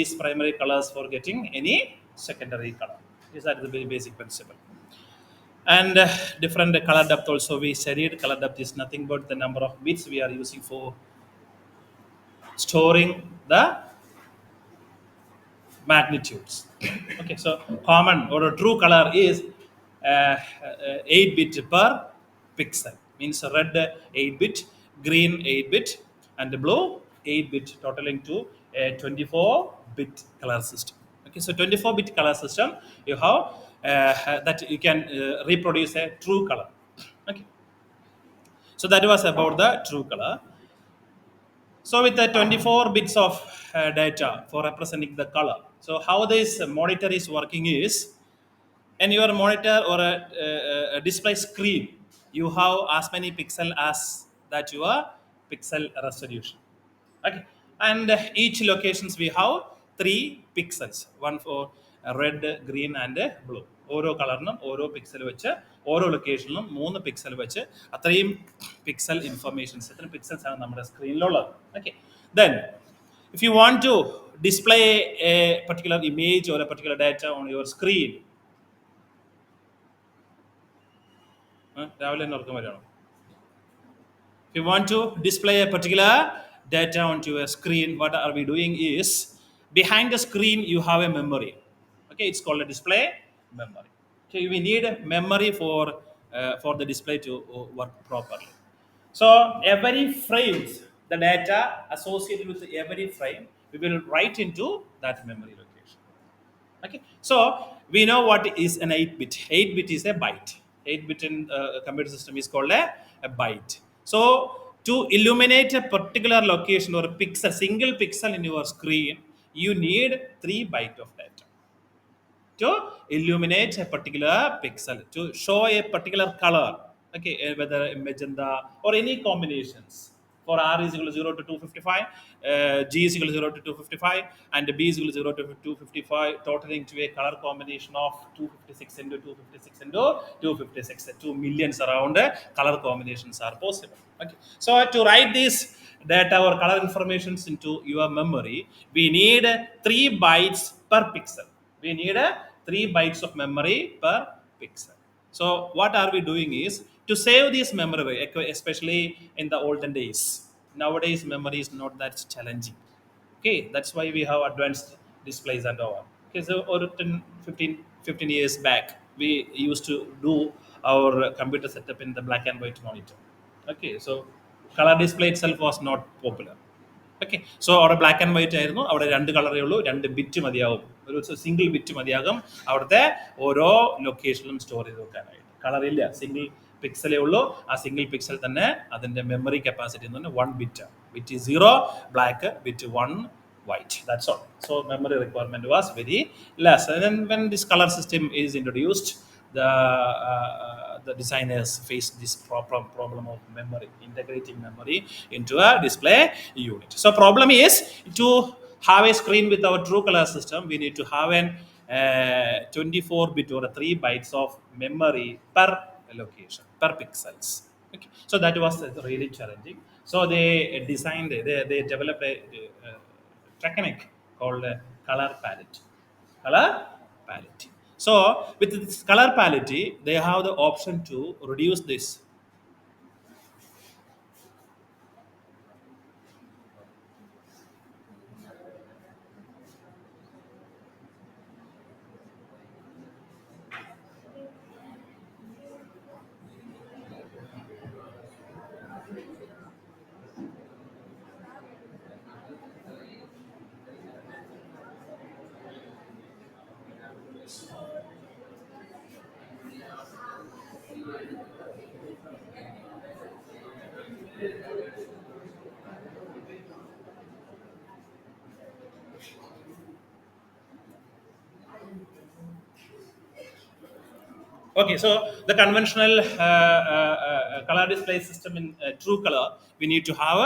these primary colors for getting any secondary color. These are the very basic principle. And different color depth also we studied. Color depth is nothing but the number of bits we are using for storing the magnitudes. Okay, so common or a true color is 8 bit per pixel. Means red 8 bit, green 8 bit, and blue 8 bit, totaling to a 24 bit color system. Okay, so 24 bit color system you have that you can reproduce a true color. Okay, so that was about the true color. So with the 24 bits of data for representing the color. So how this monitor is working is, in your monitor or a display screen, you have as many pixel as that your pixel resolution. Okay, and each locations we have 3 pixels, one for red, green and blue. ഓരോ കളറിനും ഓരോ pixel വെച്ച് ഓരോ ലൊക്കേഷനിലും 3 pixel വെച്ച് അത്രയും pixel informations എത്ര pixels ആണ് നമ്മുടെ സ്ക്രീനിലുള്ളത്. Okay, then if you want to display a particular image or a particular data on your screen, രാവിലെ തന്നെ ഉറക്കം വരികയാണോ? If you want to display a particular data onto a screen, what are we doing is, behind the screen you have a memory. Okay, it's called a display memory. Okay, we need a memory for the display to work properly. So every frames, the data associated with every frame, we will write into that memory location. Okay, so we know what is an 8 bit. 8 bit is a byte. 8 bit in computer system is called a byte. So to illuminate a particular location or a pixel, single pixel in your screen, you need 3 byte of data to illuminate a particular pixel, to show a particular color. Okay, whether magenta or any combinations. For R is equal to 0 to 255, G is equal to 0 to 255, and B is equal to 0 to 255, totaling to a color combination of 256 into 256 into 256. 2 millions around color combinations are possible. Okay, so to write this data or color informations into your memory, we need 3 bytes per pixel. We need 3 bytes of memory per pixel. So what are we doing is, to save this memory, especially in the olden days. Nowadays memory is not that challenging. Okay, that's why we have advanced displays and all. Okay, so over 10 15 years back we used to do our computer setup in the black and white monitor. Okay, so color display itself was not popular. Okay, so അവിടെ black and white ആയിരുന്നു. അവിടെ 2 കളറേ ഉള്ളൂ, 2 bit മതിയാവും, ഒരു single bit മതിയാകും അവിടുത്തെ ഓരോ ലൊക്കേഷനിലും store ചെയ്ത് വെക്കാനായിട്ട്. കളറില്ല, സിംഗിൾ പിക്സലേ ഉള്ളൂ. ആ സിംഗിൾ പിക്സൽ തന്നെ അതിൻ്റെ മെമ്മറി കപ്പാസിറ്റി എന്ന് പറഞ്ഞാൽ 1 bit. Bit 0 black, bit 1 white. That's all. So memory requirement was very less. And then when this color system is introduced, the designers faced this problem of memory, integrating memory into a display unit. So problem is, to have a screen with our true color system, we need to have an 24-bit or 3 bytes of memory per location, per pixels. Okay, so that was really challenging. So they designed, they developed a technique called color palette. Color palette. So with this color palette, they have the option to reduce this. Okay, so the conventional color display system in true color, we need to have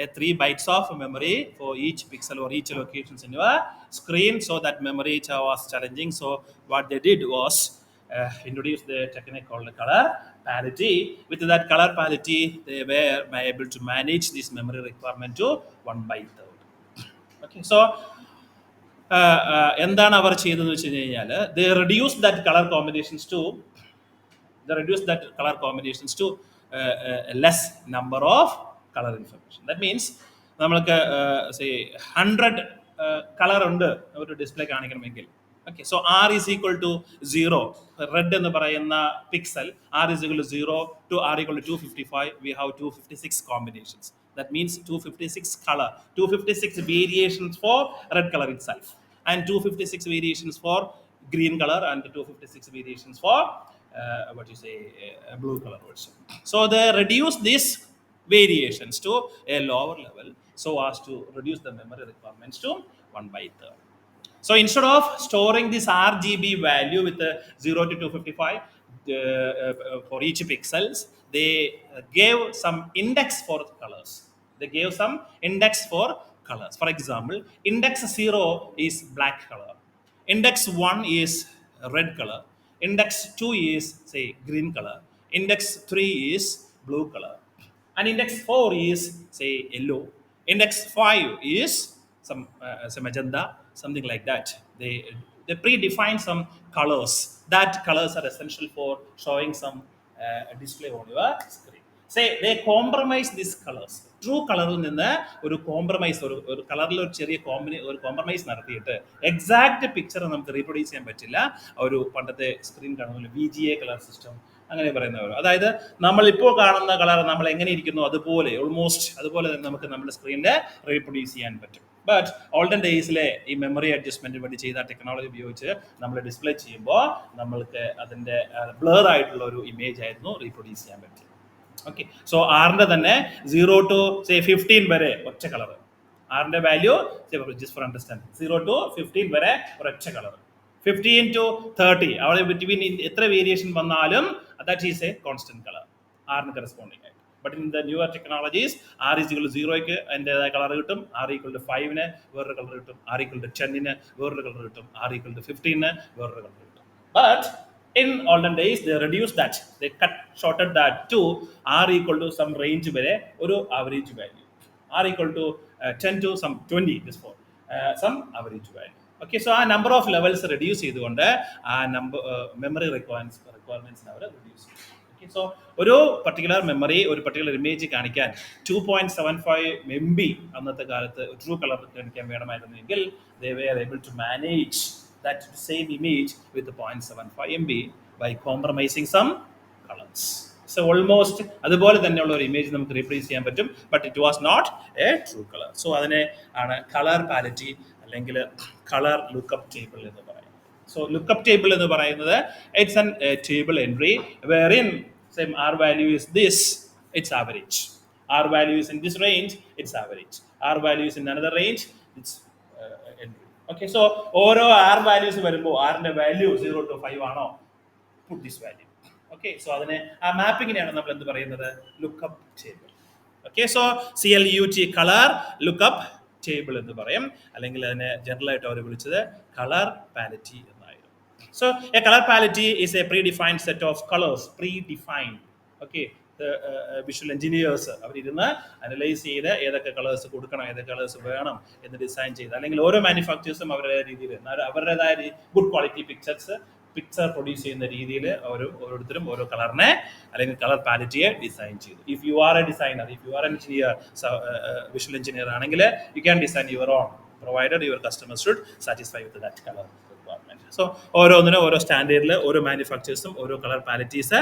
a 3 bytes of memory for each pixel or each locations in your screen. So that memory was challenging. So what they did was introduce the technique called color parity. With that color parity, they were able to manage this memory requirement to 1/3. Okay, so എന്താണ് അവർ ചെയ്തതെന്ന് വെച്ച് കഴിഞ്ഞാൽ they reduce that colour combinations to they reduce that color combinations to less number of color information. That means നമ്മൾക്ക് say 100 colour ഉണ്ട് ഒരു display കാണിക്കണമെങ്കിൽ okay so R is equal to 0 red എന്ന് പറയുന്ന pixel R is equal to 0 to R equal to 255 we have 256 combinations that means 256 color 256 variations for red color itself and 256 variations for green color and 256 variations for what you say blue color also. So they reduce these variations to a lower level so as to reduce the memory requirements to 1 by 3. So instead of storing this RGB value with 0 to 255 for each pixels, they gave some index for colors. They gave some index for colors. For example, index 0 is black color, index 1 is red color, index 2 is say green color, index 3 is blue color, and index 4 is say yellow, index 5 is some magenta, something like that. They predefine some colors. That colors are essential for showing some display on your screen. Say they compromise these colors. True കളറിൽ നിന്ന് ഒരു compromise ഒരു കളറിൽ ഒരു ചെറിയ ഒരു compromise നടത്തിയിട്ട് exact picture നമുക്ക് റീപ്രൊഡ്യൂസ് ചെയ്യാൻ പറ്റില്ല. ഒരു പണ്ടത്തെ സ്ക്രീൻ കാണുന്ന VGA കളർ സിസ്റ്റം അങ്ങനെ പറയുന്നവർ, അതായത് നമ്മളിപ്പോൾ കാണുന്ന കളർ നമ്മൾ എങ്ങനെ ഇരിക്കുന്നു അതുപോലെ ഓൾമോസ്റ്റ് അതുപോലെ തന്നെ നമുക്ക് നമ്മുടെ സ്ക്രീനിൽ റീപ്രൊഡ്യൂസ് ചെയ്യാൻ പറ്റും. ബട്ട് ഓൾഡൻ ഡേയ്സിലെ ഈ മെമ്മറി അഡ്ജസ്റ്റ്മെന്റിന് വേണ്ടി ചെയ്ത ടെക്നോളജി ഉപയോഗിച്ച് നമ്മൾ ഡിസ്പ്ലേ ചെയ്യുമ്പോൾ നമ്മൾക്ക് അതിൻ്റെ ബ്ലർ ആയിട്ടുള്ള ഒരു ഇമേജ് ആയിരുന്നു റീപ്രൊഡ്യൂസ് ചെയ്യാൻ പറ്റും. ഓക്കെ സോ ആറിൻ്റെ തന്നെ 0 to say 15 വരെ ഒറ്റ കളർ, ആറിൻ്റെ value just for understanding 0 to 15 വരെ ഒരൊറ്റ കളർ, 15 to 30 അവിടെ ബിറ്റ്വീൻ എത്ര വേരിയേഷൻ വന്നാലും that is a constant colour ആറിന് കറസ്പോണ്ടിങ് ആയിട്ട്. But in the newer technologies R is equal to 0ക്ക് അതിൻ്റെതായ കളർ കിട്ടും, ആർ ഈക്വൽ ടു 5ന് വേറൊരു കളർ കിട്ടും, ആർ ഈക്വൽ ടു 10ന് വേറൊരു കളർ കിട്ടും, ആർ ഈക്വൽ ടു 15ന് വേറൊരു കളർ കിട്ടും. But in olden days they reduced that, they shorted that to r equal to some range vare oru average value, r equal to 10 to some 20 this for some average value. Okay so a number of levels reduce ചെയ്തുകൊണ്ട് ആ number memory requirements അവർ reduce ചെയ്തു. Okay so ഒരു particular memory ഒരു particular image കാണിക്കാൻ 2.75 MB അന്നത്തെ കാലത്ത് true colour കാണിക്കാൻ വേണമായിരുന്നെങ്കിൽ they were able to manage that same image with the 0.75 MB by compromising some colors. So almost അതുപോലെ തന്നെയുള്ള ഒരു ഇമേജ് നമുക്ക് റീപ്ലേസ് ചെയ്യാൻ പറ്റും, but it was not a true colour. So അതിനെ ആണ് കളർ പാരിറ്റി അല്ലെങ്കിൽ കളർ ലുക്കപ്പ് ടേബിൾ എന്ന് പറയുന്നത്. സോ ലുക്കപ്പ് ടേബിൾ എന്ന് പറയുന്നത് it's an table entry wherein same r value is this, it's average, r value is in this range, it's average, r value is in another range, it's entry. Okay so ഓരോ R values വരുമ്പോൾ ആറിന്റെ value 0 to 5 ആണോ, puttu this value. Okay so അതിനെ ആ മാപ്പിങ്ങിനെയാണ് നമ്മൾ എന്ത് പറയുന്നത്, lookup table. Okay so CLUT colour lookup table എന്ന് പറയും, അല്ലെങ്കിൽ അതിനെ ജനറൽ ആയിട്ട് അവർ വിളിച്ചത് കളർ പാലിറ്റി എന്നായിരുന്നു. So a colour palette is a predefined set of colours, predefined. Okay visual engineers അവരിരുന്ന് അനലൈസ് ചെയ്ത് ഏതൊക്കെ കളേഴ്സ് കൊടുക്കണം, ഏതൊക്കെ കളേഴ്സ് വേണം എന്ന് ഡിസൈൻ ചെയ്ത്, അല്ലെങ്കിൽ ഓരോ മാനുഫാക്ചേഴ്സും അവരുടെ രീതിയിൽ അവരുടേതായ ഗുഡ് ക്വാളിറ്റി പിക്ചർ പ്രൊഡ്യൂസ് ചെയ്യുന്ന രീതിയിൽ ഓരോരുത്തരും ഓരോ കളറിനെ അല്ലെങ്കിൽ കളർ പാലിറ്റിയെ ഡിസൈൻ ചെയ്തു. If you are a designer, if you are an engineer, visual engineer ആണെങ്കിൽ you can design your own provided your customer should satisfy with that colour. So ഓരോന്നിനും ഓരോ സ്റ്റാൻഡേർഡിൽ ഓരോ മാനുഫാക്ചേഴ്സും ഓരോ കളർ പാലിറ്റീസ്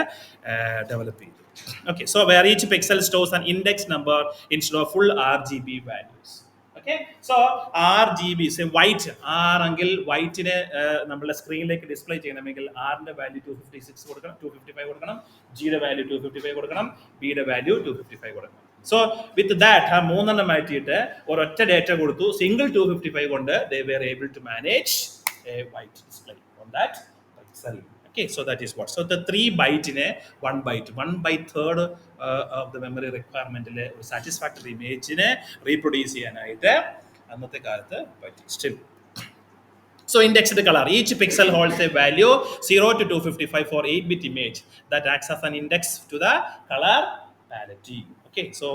ഡെവലപ്പ് ചെയ്തു. Okay, so where each pixel stores an index number instead of full RGB values. Okay, so RGB, say white, R എങ്കിൽ വൈറ്റിനെ നമ്മുടെ സ്ക്രീനിലേക്ക് ഡിസ്പ്ലേ ചെയ്യണമെങ്കിൽ ആറിന്റെ വാല്യൂ 256 കൊടുക്കണം, 255 കൊടുക്കണം, ജിയുടെ വാല്യൂ 255 കൊടുക്കണം, ബിയുടെ വാല്യൂ 255 കൊടുക്കണം. സോ വിത്ത് ദാറ്റ് ആ മൂന്നെണ്ണം മാറ്റിയിട്ട് ഒരൊറ്റ ഡേറ്റ കൊടുത്തു, സിംഗിൾ 255 കൊണ്ട് they were able to manage a white display on that pixel. Okay, so that is what. So the 3 byte in a 1 byte, 1/3 of the memory requirement in a satisfactory image in a reproduce ചെയ്യാനായിട്ട് അന്നത്തെ കാലത്ത് പറ്റി. Still, so indexed color, each pixel holds a value 0 to 255 for 8-bit image that acts as an index to the color palette. Okay, so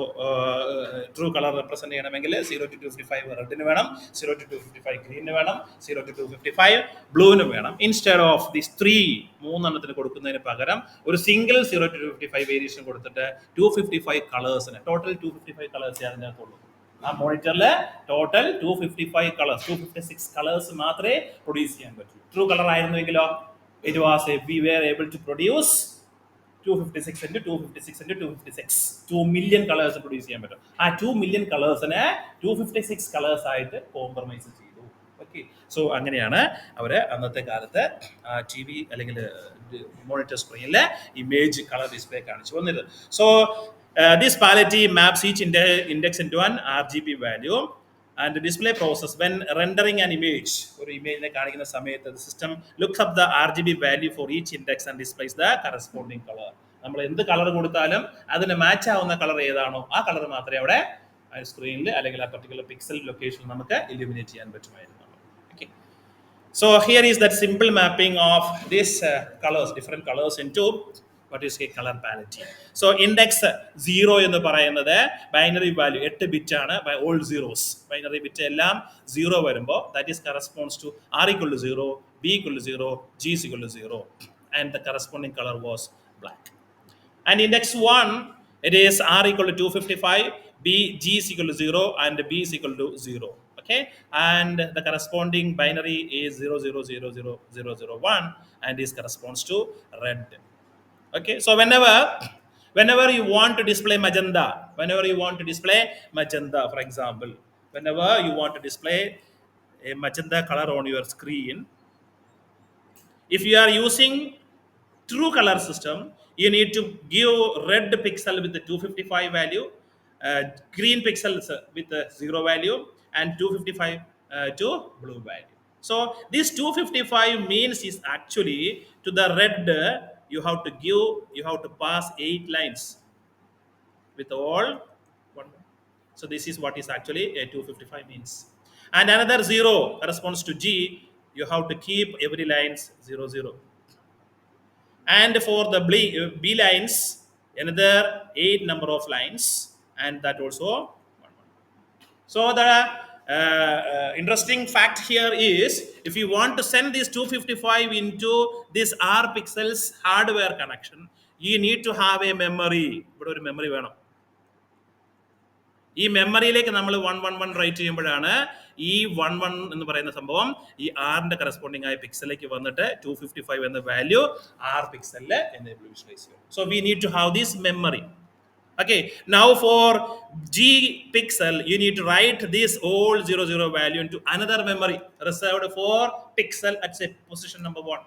true color represent ചെയ്യണമെങ്കിൽ 0 to 255 റെഡിന് വേണം, 0 to 255 ഗ്രീനിന് വേണം, 0 to 255 ബ്ലൂവിന് വേണം. Instead of this three മൂന്നെണ്ണത്തിന് കൊടുക്കുന്നതിന് പകരം ഒരു single 0 to 255 variation കൊടുത്തിട്ട് 255 കളേഴ്സിന് total 255 colours അതിനകത്തുള്ളൂ. ആ മോണിറ്ററിൽ ടോട്ടൽ 255 കളേഴ്സ് 256 കളേഴ്സ് മാത്രമേ പ്രൊഡ്യൂസ് ചെയ്യാൻ പറ്റൂ. ട്രൂ കളർ ആയിരുന്നുവെങ്കിലോ it was we were able to produce 256 into 256 into 256 2 million colours produce ചെയ്യാൻ പറ്റും. ആ 2 million കളേഴ്സിനെ 256 കളേഴ്സ് ആയിട്ട് കോംപ്രമൈസ് ചെയ്തു. ഓക്കെ, സോ അങ്ങനെയാണ് അവർ അന്നത്തെ കാലത്ത് ടി വി അല്ലെങ്കിൽ മോണിറ്റർ സ്ക്രീനിലെ ഇമേജ് കളർ ഡിസ്പ്ലേ കാണിച്ചു വന്നത്. So this palette maps each index into an RGB value and the display process when rendering an image or image കാണിക്കുന്ന സമയത്ത് the system looks up the RGB value for each index and displays the corresponding color. നമ്മൾ എന്ത് colour കൊടുത്താലും അതിന് match ആവുന്ന colour ഏതാണോ ആ colour മാത്രമേ അവിടെ സ്ക്രീനിൽ അല്ലെങ്കിൽ ആ പർട്ടിക്കുലർ പിക്സൽ ലൊക്കേഷൻ നമുക്ക് ഇലുമിനേറ്റ് ചെയ്യാൻ പറ്റുമായിരുന്നു. Okay, so here is that simple mapping of this colours different colours into what is a color palette. So index 0 എന്ന് പറയുന്നത് ബൈനറി വാല്യൂ 8 ബിറ്റ് ആണ്, by all zeros binary bit എല്ലാം 0 വരുമ്പോൾ that is corresponds to R equal to 0, B equal to 0, G is equal to 0 and the corresponding color was black. And index 1 it is R equal to 255, G is equal to 0 and B is equal to 0. Okay, and the corresponding binary is 0000001 and this corresponds to red. Okay, so whenever you want to display magenta, for example, whenever you want to display a magenta color on your screen, if you are using true color system, you need to give red pixel with the 255 value, green pixels with the 0 value, and 255 to blue value. So this 255 means is actually to the red you have to pass 8 lines with all one. So this is what is actually a 255 means. And another 0 corresponds to G. You have to keep every lines 0 0. And for the B lines, another 8 number of lines, and that also 1 1. So the interesting fact here is, if you want to send this 255 into this R pixels hardware connection, you need to have a memory. ഇവിടെ ഒരു memory വേണം. ഈ മെമ്മറിയിലേക്ക് നമ്മൾ 111 right ചെയ്യുമ്പോഴാണ് ഈ 11 എന്ന് പറയുന്ന സംഭവം ഈ ആറിന്റെ കറസ്പോണ്ടിങ് ആയ പിക്സലിലേക്ക് വന്നിട്ട് 255 എന്ന വാല്യൂ R പിക്സലിൽ എനേബിൾ വിഷ്വലൈസ് ചെയ്യും. So we need to have this memory. Okay, now for G pixel, you need to write this old 00 value into another memory reserved for pixel at say position number 1.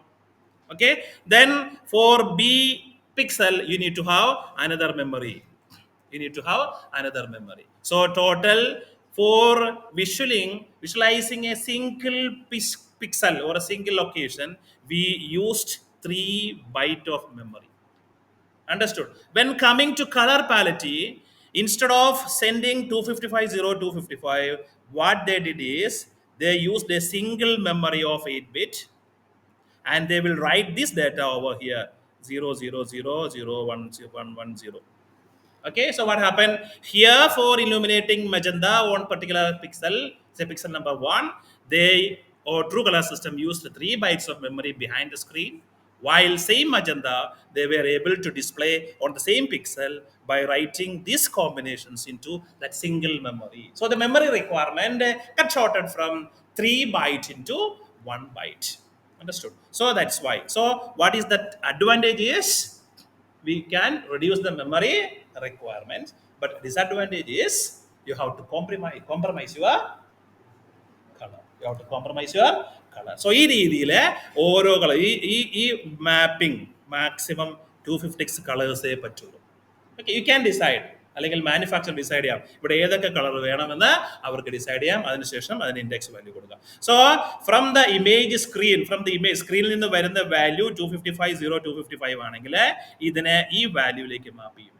Okay, then for B pixel, you need to have another memory. So total for visualizing a single pixel or a single location, we used 3 bytes of memory. Understood? When coming to color palette, instead of sending 255 what they did is they used a single memory of 8 bit and they will write this data over here 0000110. Okay, so what happened here for illuminating magenta on particular pixel, say pixel number 1, they or true color system used 3 bytes of memory behind the screen, while same magenta they were able to display on the same pixel by writing these combinations into that single memory. So the memory requirement got shorted from 3 bytes into 1 byte. Understood? So that's why. So what is that advantage is, we can reduce the memory requirements, but disadvantage is you have to compromise your color. So ഈ രീതിയിൽ ഓരോ colour ഈ mapping maximum 256 കളേഴ്സേ പറ്റുള്ളൂ. Okay, you can decide, അല്ലെങ്കിൽ manufacture decide ചെയ്യാം ഇവിടെ ഏതൊക്കെ colour വേണമെന്ന് അവർക്ക് ഡിസൈഡ് ചെയ്യാം. അതിനുശേഷം അതിന് ഇൻഡെക്സ് വാല്യൂ കൊടുക്കാം. സോ ഫ്രം ദ ഇമേജ് സ്ക്രീനിൽ നിന്ന് വരുന്ന വാല്യൂ 255 ആണെങ്കിൽ ഇതിനെ ഈ വാല്യൂയിലേക്ക് മാപ്പ് ചെയ്യും.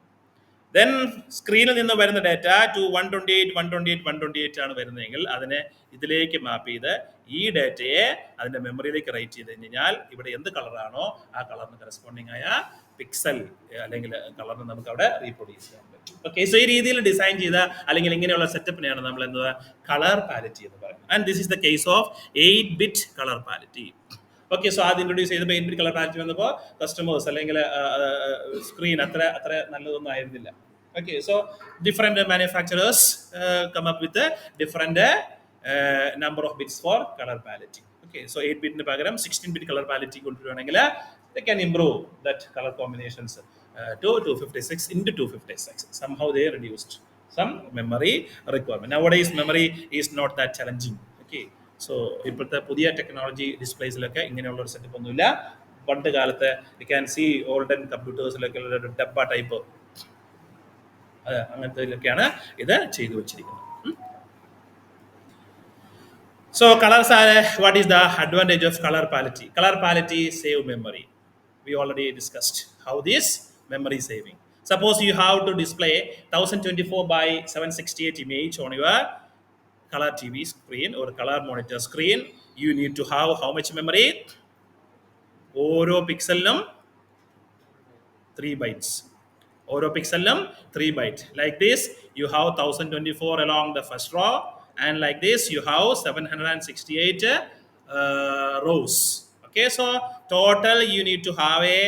ദെൻ സ്ക്രീനിൽ നിന്ന് വരുന്ന ഡാറ്റ ടു 128 ആണ് വരുന്നതെങ്കിൽ അതിനെ ഇതിലേക്ക് മാപ്പ് ചെയ്ത് ഈ ഡാറ്റയെ അതിന്റെ മെമ്മറിയിലേക്ക് റൈറ്റ് ചെയ്ത് കഴിഞ്ഞാൽ ഇവിടെ എന്ത് കളറാണോ ആ കളറിന് കറസ്പോണ്ടിങ് ആയ പിക്സൽ അല്ലെങ്കിൽ കളറിന് നമുക്ക് അവിടെ റീപ്രൊഡ്യൂസ് ചെയ്യാൻ പറ്റും. ഓക്കെ, സോ ഈ രീതിയിൽ ഡിസൈൻ ചെയ്ത അല്ലെങ്കിൽ ഇങ്ങനെയുള്ള സെറ്റപ്പിനെയാണ് നമ്മൾ എന്താ കളർ പാലറ്റി എന്ന് പറയുന്നത്. And this is the case of 8-bit colour palette. Okay, so അത് ഇൻട്രൊഡ്യൂസ് ചെയ്തപ്പോൾ 8-bit കളർ പാലറ്റി വന്നപ്പോൾ കസ്റ്റമേഴ്സ് അല്ലെങ്കിൽ സ്ക്രീൻ അത്ര നല്ലതൊന്നും ആയിരുന്നില്ല. Okay, so different manufacturers come up with a different number of bits for color palette. Okay, so 8-bit പകരം 16-bit color palette കൊണ്ടുവരികയാണെങ്കിൽ they can improve that color combinations to 256 into 256. Somehow they reduced some memory requirement. Nowadays memory is not that challenging. Okay, so ഇപ്പോഴത്തെ പുതിയ technology ഡിസ്പ്ലേസിലൊക്കെ ഇങ്ങനെയുള്ള ഒരു setup ഒന്നുമില്ല. പണ്ട് കാലത്ത് you can see olden കമ്പ്യൂട്ടേഴ്സിലൊക്കെ ഒരു dabba type അങ്ങനത്തെയൊക്കെയാണ് ഇത് ചെയ്തു വെച്ചിരിക്കുന്നത്. So colors are, what is the advantage of color palette? Color palette save memory. We already discussed how this memory saving. Suppose you have to display 1024 by 768 image on your color TV screen or color monitor screen. You need to have how much memory? ഓരോ പിക്സലിനും 3 bytes. ഓരോ pixelum 3 byte. Like this, you have 1024 along the first row, and like this, you have 768 rows. Okay, so total you need to have a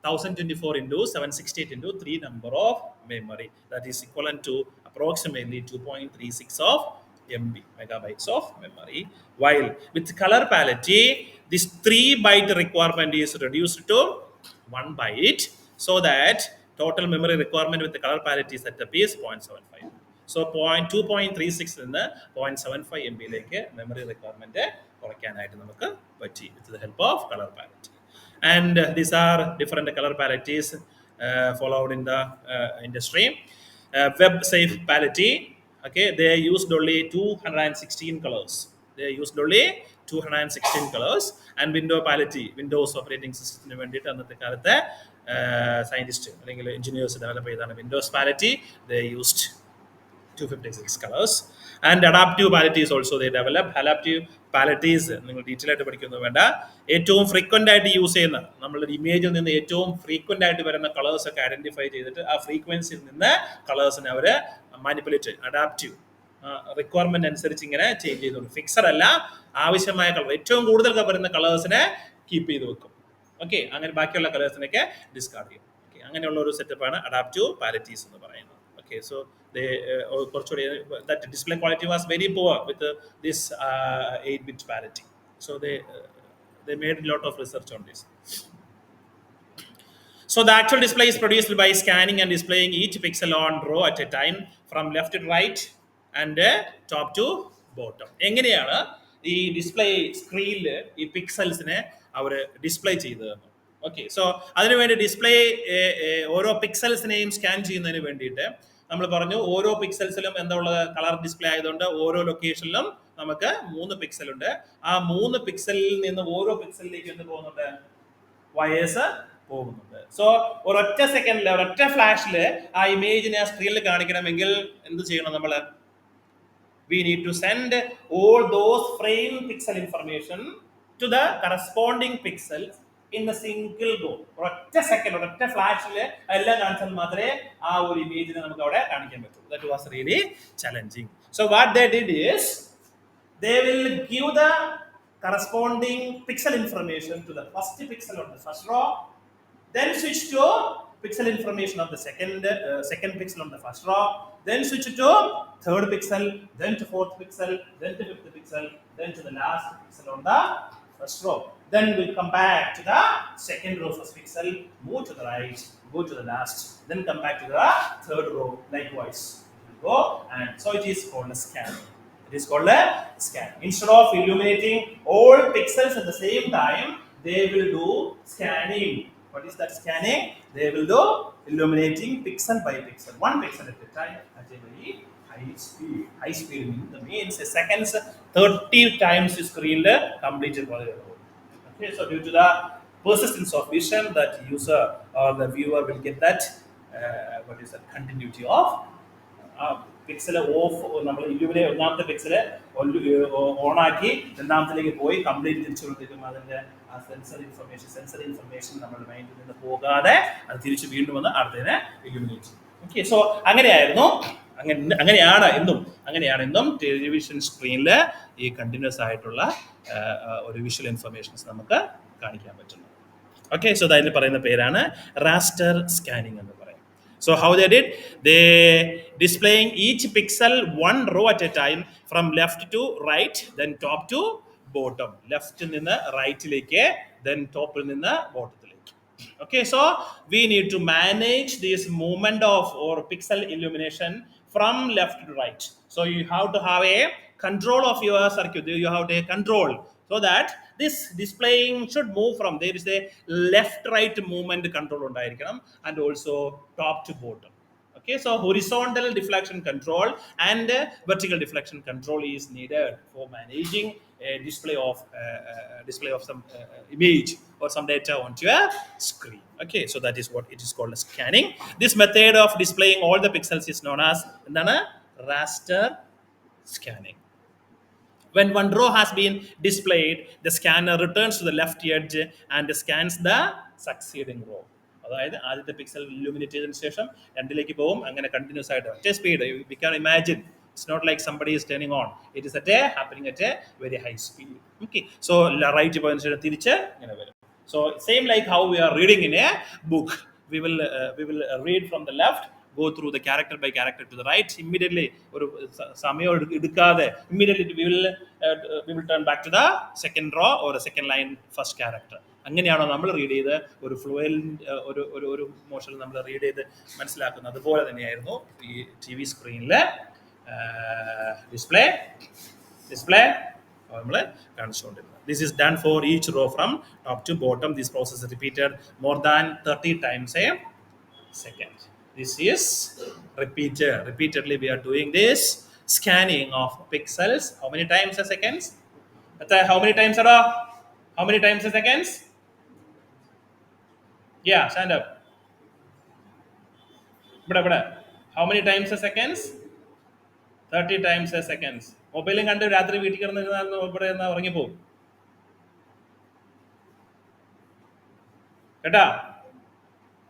1024 into 768 into 3 number of memory. That is equivalent to approximately 2.36 of MB, megabytes of memory. While with color palette, this 3 byte requirement is reduced to 1 byte, so that total memory requirement with the color parity setup is 0.75. So 2.36 നിന്ന് 0.75 MB ലേക്ക് memory requirement കുറയ്ക്കാനായിട്ട് നമുക്ക് പറ്റി with the help of color parity. And these are different color palettes followed in the industry. Web safe palette, okay, they used only 216 colors. They used only 216 colors. And window palette, Windows operating system വേണ്ടിയിട്ട് അന്നത്തെ കാലത്തെ scientist അല്ലെങ്കിൽ engineers develop ചെയ്താണ് Windows palette. They used 256 colours. And adaptive palettes also they develop. Adaptive palettes നിങ്ങൾ detail ആയിട്ട് പഠിക്കൊന്നും വേണ്ട. ഏറ്റവും frequent ആയിട്ട് യൂസ് ചെയ്യുന്ന നമ്മളുടെ ഇമേജിൽ നിന്ന് ഏറ്റവും ഫ്രീക്വന്റ് ആയിട്ട് വരുന്ന കളേഴ്സ് ഒക്കെ ഐഡന്റിഫൈ ചെയ്തിട്ട് ആ ഫ്രീക്വൻസിയിൽ നിന്ന് കളേഴ്സിനെ അവർ മാനിപ്പുലേറ്റ് അഡാപ്റ്റീവ് റിക്വയർമെന്റ് അനുസരിച്ച് ഇങ്ങനെ ചേഞ്ച് ചെയ്തോളൂ. ഫിക്സഡ് അല്ല, ആവശ്യമായ കളർ ഏറ്റവും കൂടുതൽ വരുന്ന കളേഴ്സിനെ കീപ്പ് ചെയ്ത് വെക്കും. ഓക്കെ, അങ്ങനെ ബാക്കിയുള്ള കളേഴ്സിനൊക്കെ ഡിസ്കാർഡ് ചെയ്യും. ഓക്കെ, അങ്ങനെയുള്ള ഒരു സെറ്റപ്പാണ് അഡാപ്റ്റീവ് പാലറ്റീസ് എന്ന് പറയുന്നത്. ഓക്കെ, സോ കുറച്ചുകൂടി that display quality was very poor with this 8-bit palette. So they made a lot of research on this. So the actual display is produced by scanning and displaying each pixel on row at a time from left to right and top to bottom. എങ്ങനെയാണ് ഈ display സ്ക്രീനിൽ ഈ പിക്സൽസിനെ അവർ display ചെയ്തത്? Okay, so അതിനുവേണ്ടി display ഓരോ പിക്സൽസിനെയും scan ചെയ്യുന്നതിന് വേണ്ടിയിട്ട് നമ്മൾ പറഞ്ഞു ഓരോ പിക്സൽസിലും എന്താ ഉള്ളത്? കളർ ഡിസ്പ്ലേ ആയതുകൊണ്ട് ഓരോ ലൊക്കേഷനിലും നമുക്ക് 3 പിക്സൽ ഉണ്ട്. ആ 3 പിക്സലിൽ നിന്ന് ഓരോ പിക്സലിലേക്ക് എന്ത് പോകുന്നുണ്ട്? വയേഴ്സ് പോകുന്നുണ്ട്. സോ ഒരൊറ്റ സെക്കൻഡിൽ ഒരൊറ്റ ഫ്ലാഷിൽ ആ ഇമേജിനെ ആ സ്ക്രീനിൽ കാണിക്കണമെങ്കിൽ എന്ത് ചെയ്യണം നമ്മൾ? We need to send all those frame pixel information to the corresponding pixels in a single go. ഒരൊറ്റ സെക്കൻഡ് ഒരൊറ്റ ഫ്ലാഷിൽ എല്ലാം കാണിച്ചാൽ മാത്രമേ ആ ഒരു ഇമേജിനെ നമുക്ക് അവിടെ കാണിക്കാൻ പറ്റൂ. That was really challenging. So what they did is they will give the corresponding pixel information to the first pixel on the first row, then switch to pixel information of the second pixel on the first row, then switch to third pixel, then to fourth pixel, then to fifth pixel, then to the last pixel on the first row. Then we'll come back to the second row first pixel, move to the right, go to the last, then come back to the third row likewise. Go, and so it is called a scan. It is called a scan. Instead of illuminating all pixels at the same time, they will do scanning. What is that scanning? They will do illuminating pixel by pixel, 1 pixel at a time at a very high speed. High speed means a seconds 30 times is screen completed. Okay, so due to the persistence of vision, that user or the viewer will get that what is the continuity of pixel of നമ്മൾ ഇല്ലുവിലെ ഒന്നാമത്തെ pixel ഓണാക്കി രണ്ടാമത്തിലേക്ക് പോയി complete തിരിച്ചു കൊടുത്തിരിക്കും അതിൻ്റെ ആ sensory information നമ്മുടെ മൈൻഡിൽ നിന്ന് പോകാതെ അത് തിരിച്ച് വീണ്ടും വന്ന് അടുത്തതിനെ ഇലുമിനേറ്റ്. ഓക്കെ, സോ അങ്ങനെയാണ് ഇന്നും ടെലിവിഷൻ സ്ക്രീനിൽ ഈ കണ്ടിന്യൂസ് ആയിട്ടുള്ള ഒരു വിഷ്വൽ ഇൻഫർമേഷൻസ് നമുക്ക് കാണിക്കാൻ പറ്റുന്നത്. ഓക്കെ, സോ അതിന് പറയുന്ന പേരാണ് റാസ്റ്റർ സ്കാനിങ് എന്ന് പറയും. So how they did? They displaying each pixel one row at a time from left to right, then top to bottom. Left നിന്ന് റൈറ്റിലേക്ക്, then top നിന്ന് ബോട്ടത്തിലേക്ക്. Okay, so we need to manage this movement of or pixel illumination from left to right. So you have to have a control of your circuit. You have to have control so that this displaying should move from, there is a left right movement control ഉണ്ടായിരിക്കണം, and also top to bottom. Okay, so horizontal deflection control and vertical deflection control is needed for managing a display of some image or some data onto a screen. Okay, so that is what it is called as scanning. This method of displaying all the pixels is known as raster scanning. When one row has been displayed, the scanner returns to the left edge and scans the succeeding row. അതായത് ആദ്യത്തെ pixel illuminate ചെയ്തതിനു ശേഷം രണ്ടിലേക്ക് പോകും, അങ്ങനെ continuous ആയിട്ട് ഒറ്റ speed. We can imagine it's not like somebody is turning on, it is happening at a very high speed. Okay, so right പോയതിനു ശേഷം തിരിച്ച് ഇങ്ങനെ വരും. So same like how we are reading in a book, we will read from the left, go through the character by character to the right, immediately ഒരു സമയം എടുക്കാതെ immediately we will turn back to the second row or a second line first character. അങ്ങനെയാണോ നമ്മൾ read ചെയ്ത് ഒരു fluent ഒരു മോഷനിൽ നമ്മൾ read ചെയ്ത് മനസ്സിലാക്കുന്നത്. അതുപോലെ തന്നെയായിരുന്നു ഈ ടി വി സ്ക്രീനിലെ ഡിസ്പ്ലേ നമ്മൾ കാണിച്ചുകൊണ്ടിരുന്നത്. This is done for each row from top to bottom. This process is repeated more than 30 times a second. This is repeatedly we are doing this scanning of pixels. How many times a second? How many times a second? Yeah, stand up. How many times a second? 30 times a second. മൊബൈലും കണ്ട് രാത്രി വീട്ടിൽ കിടന്നിരുന്ന ഉറങ്ങിപ്പോവും കേട്ടാ.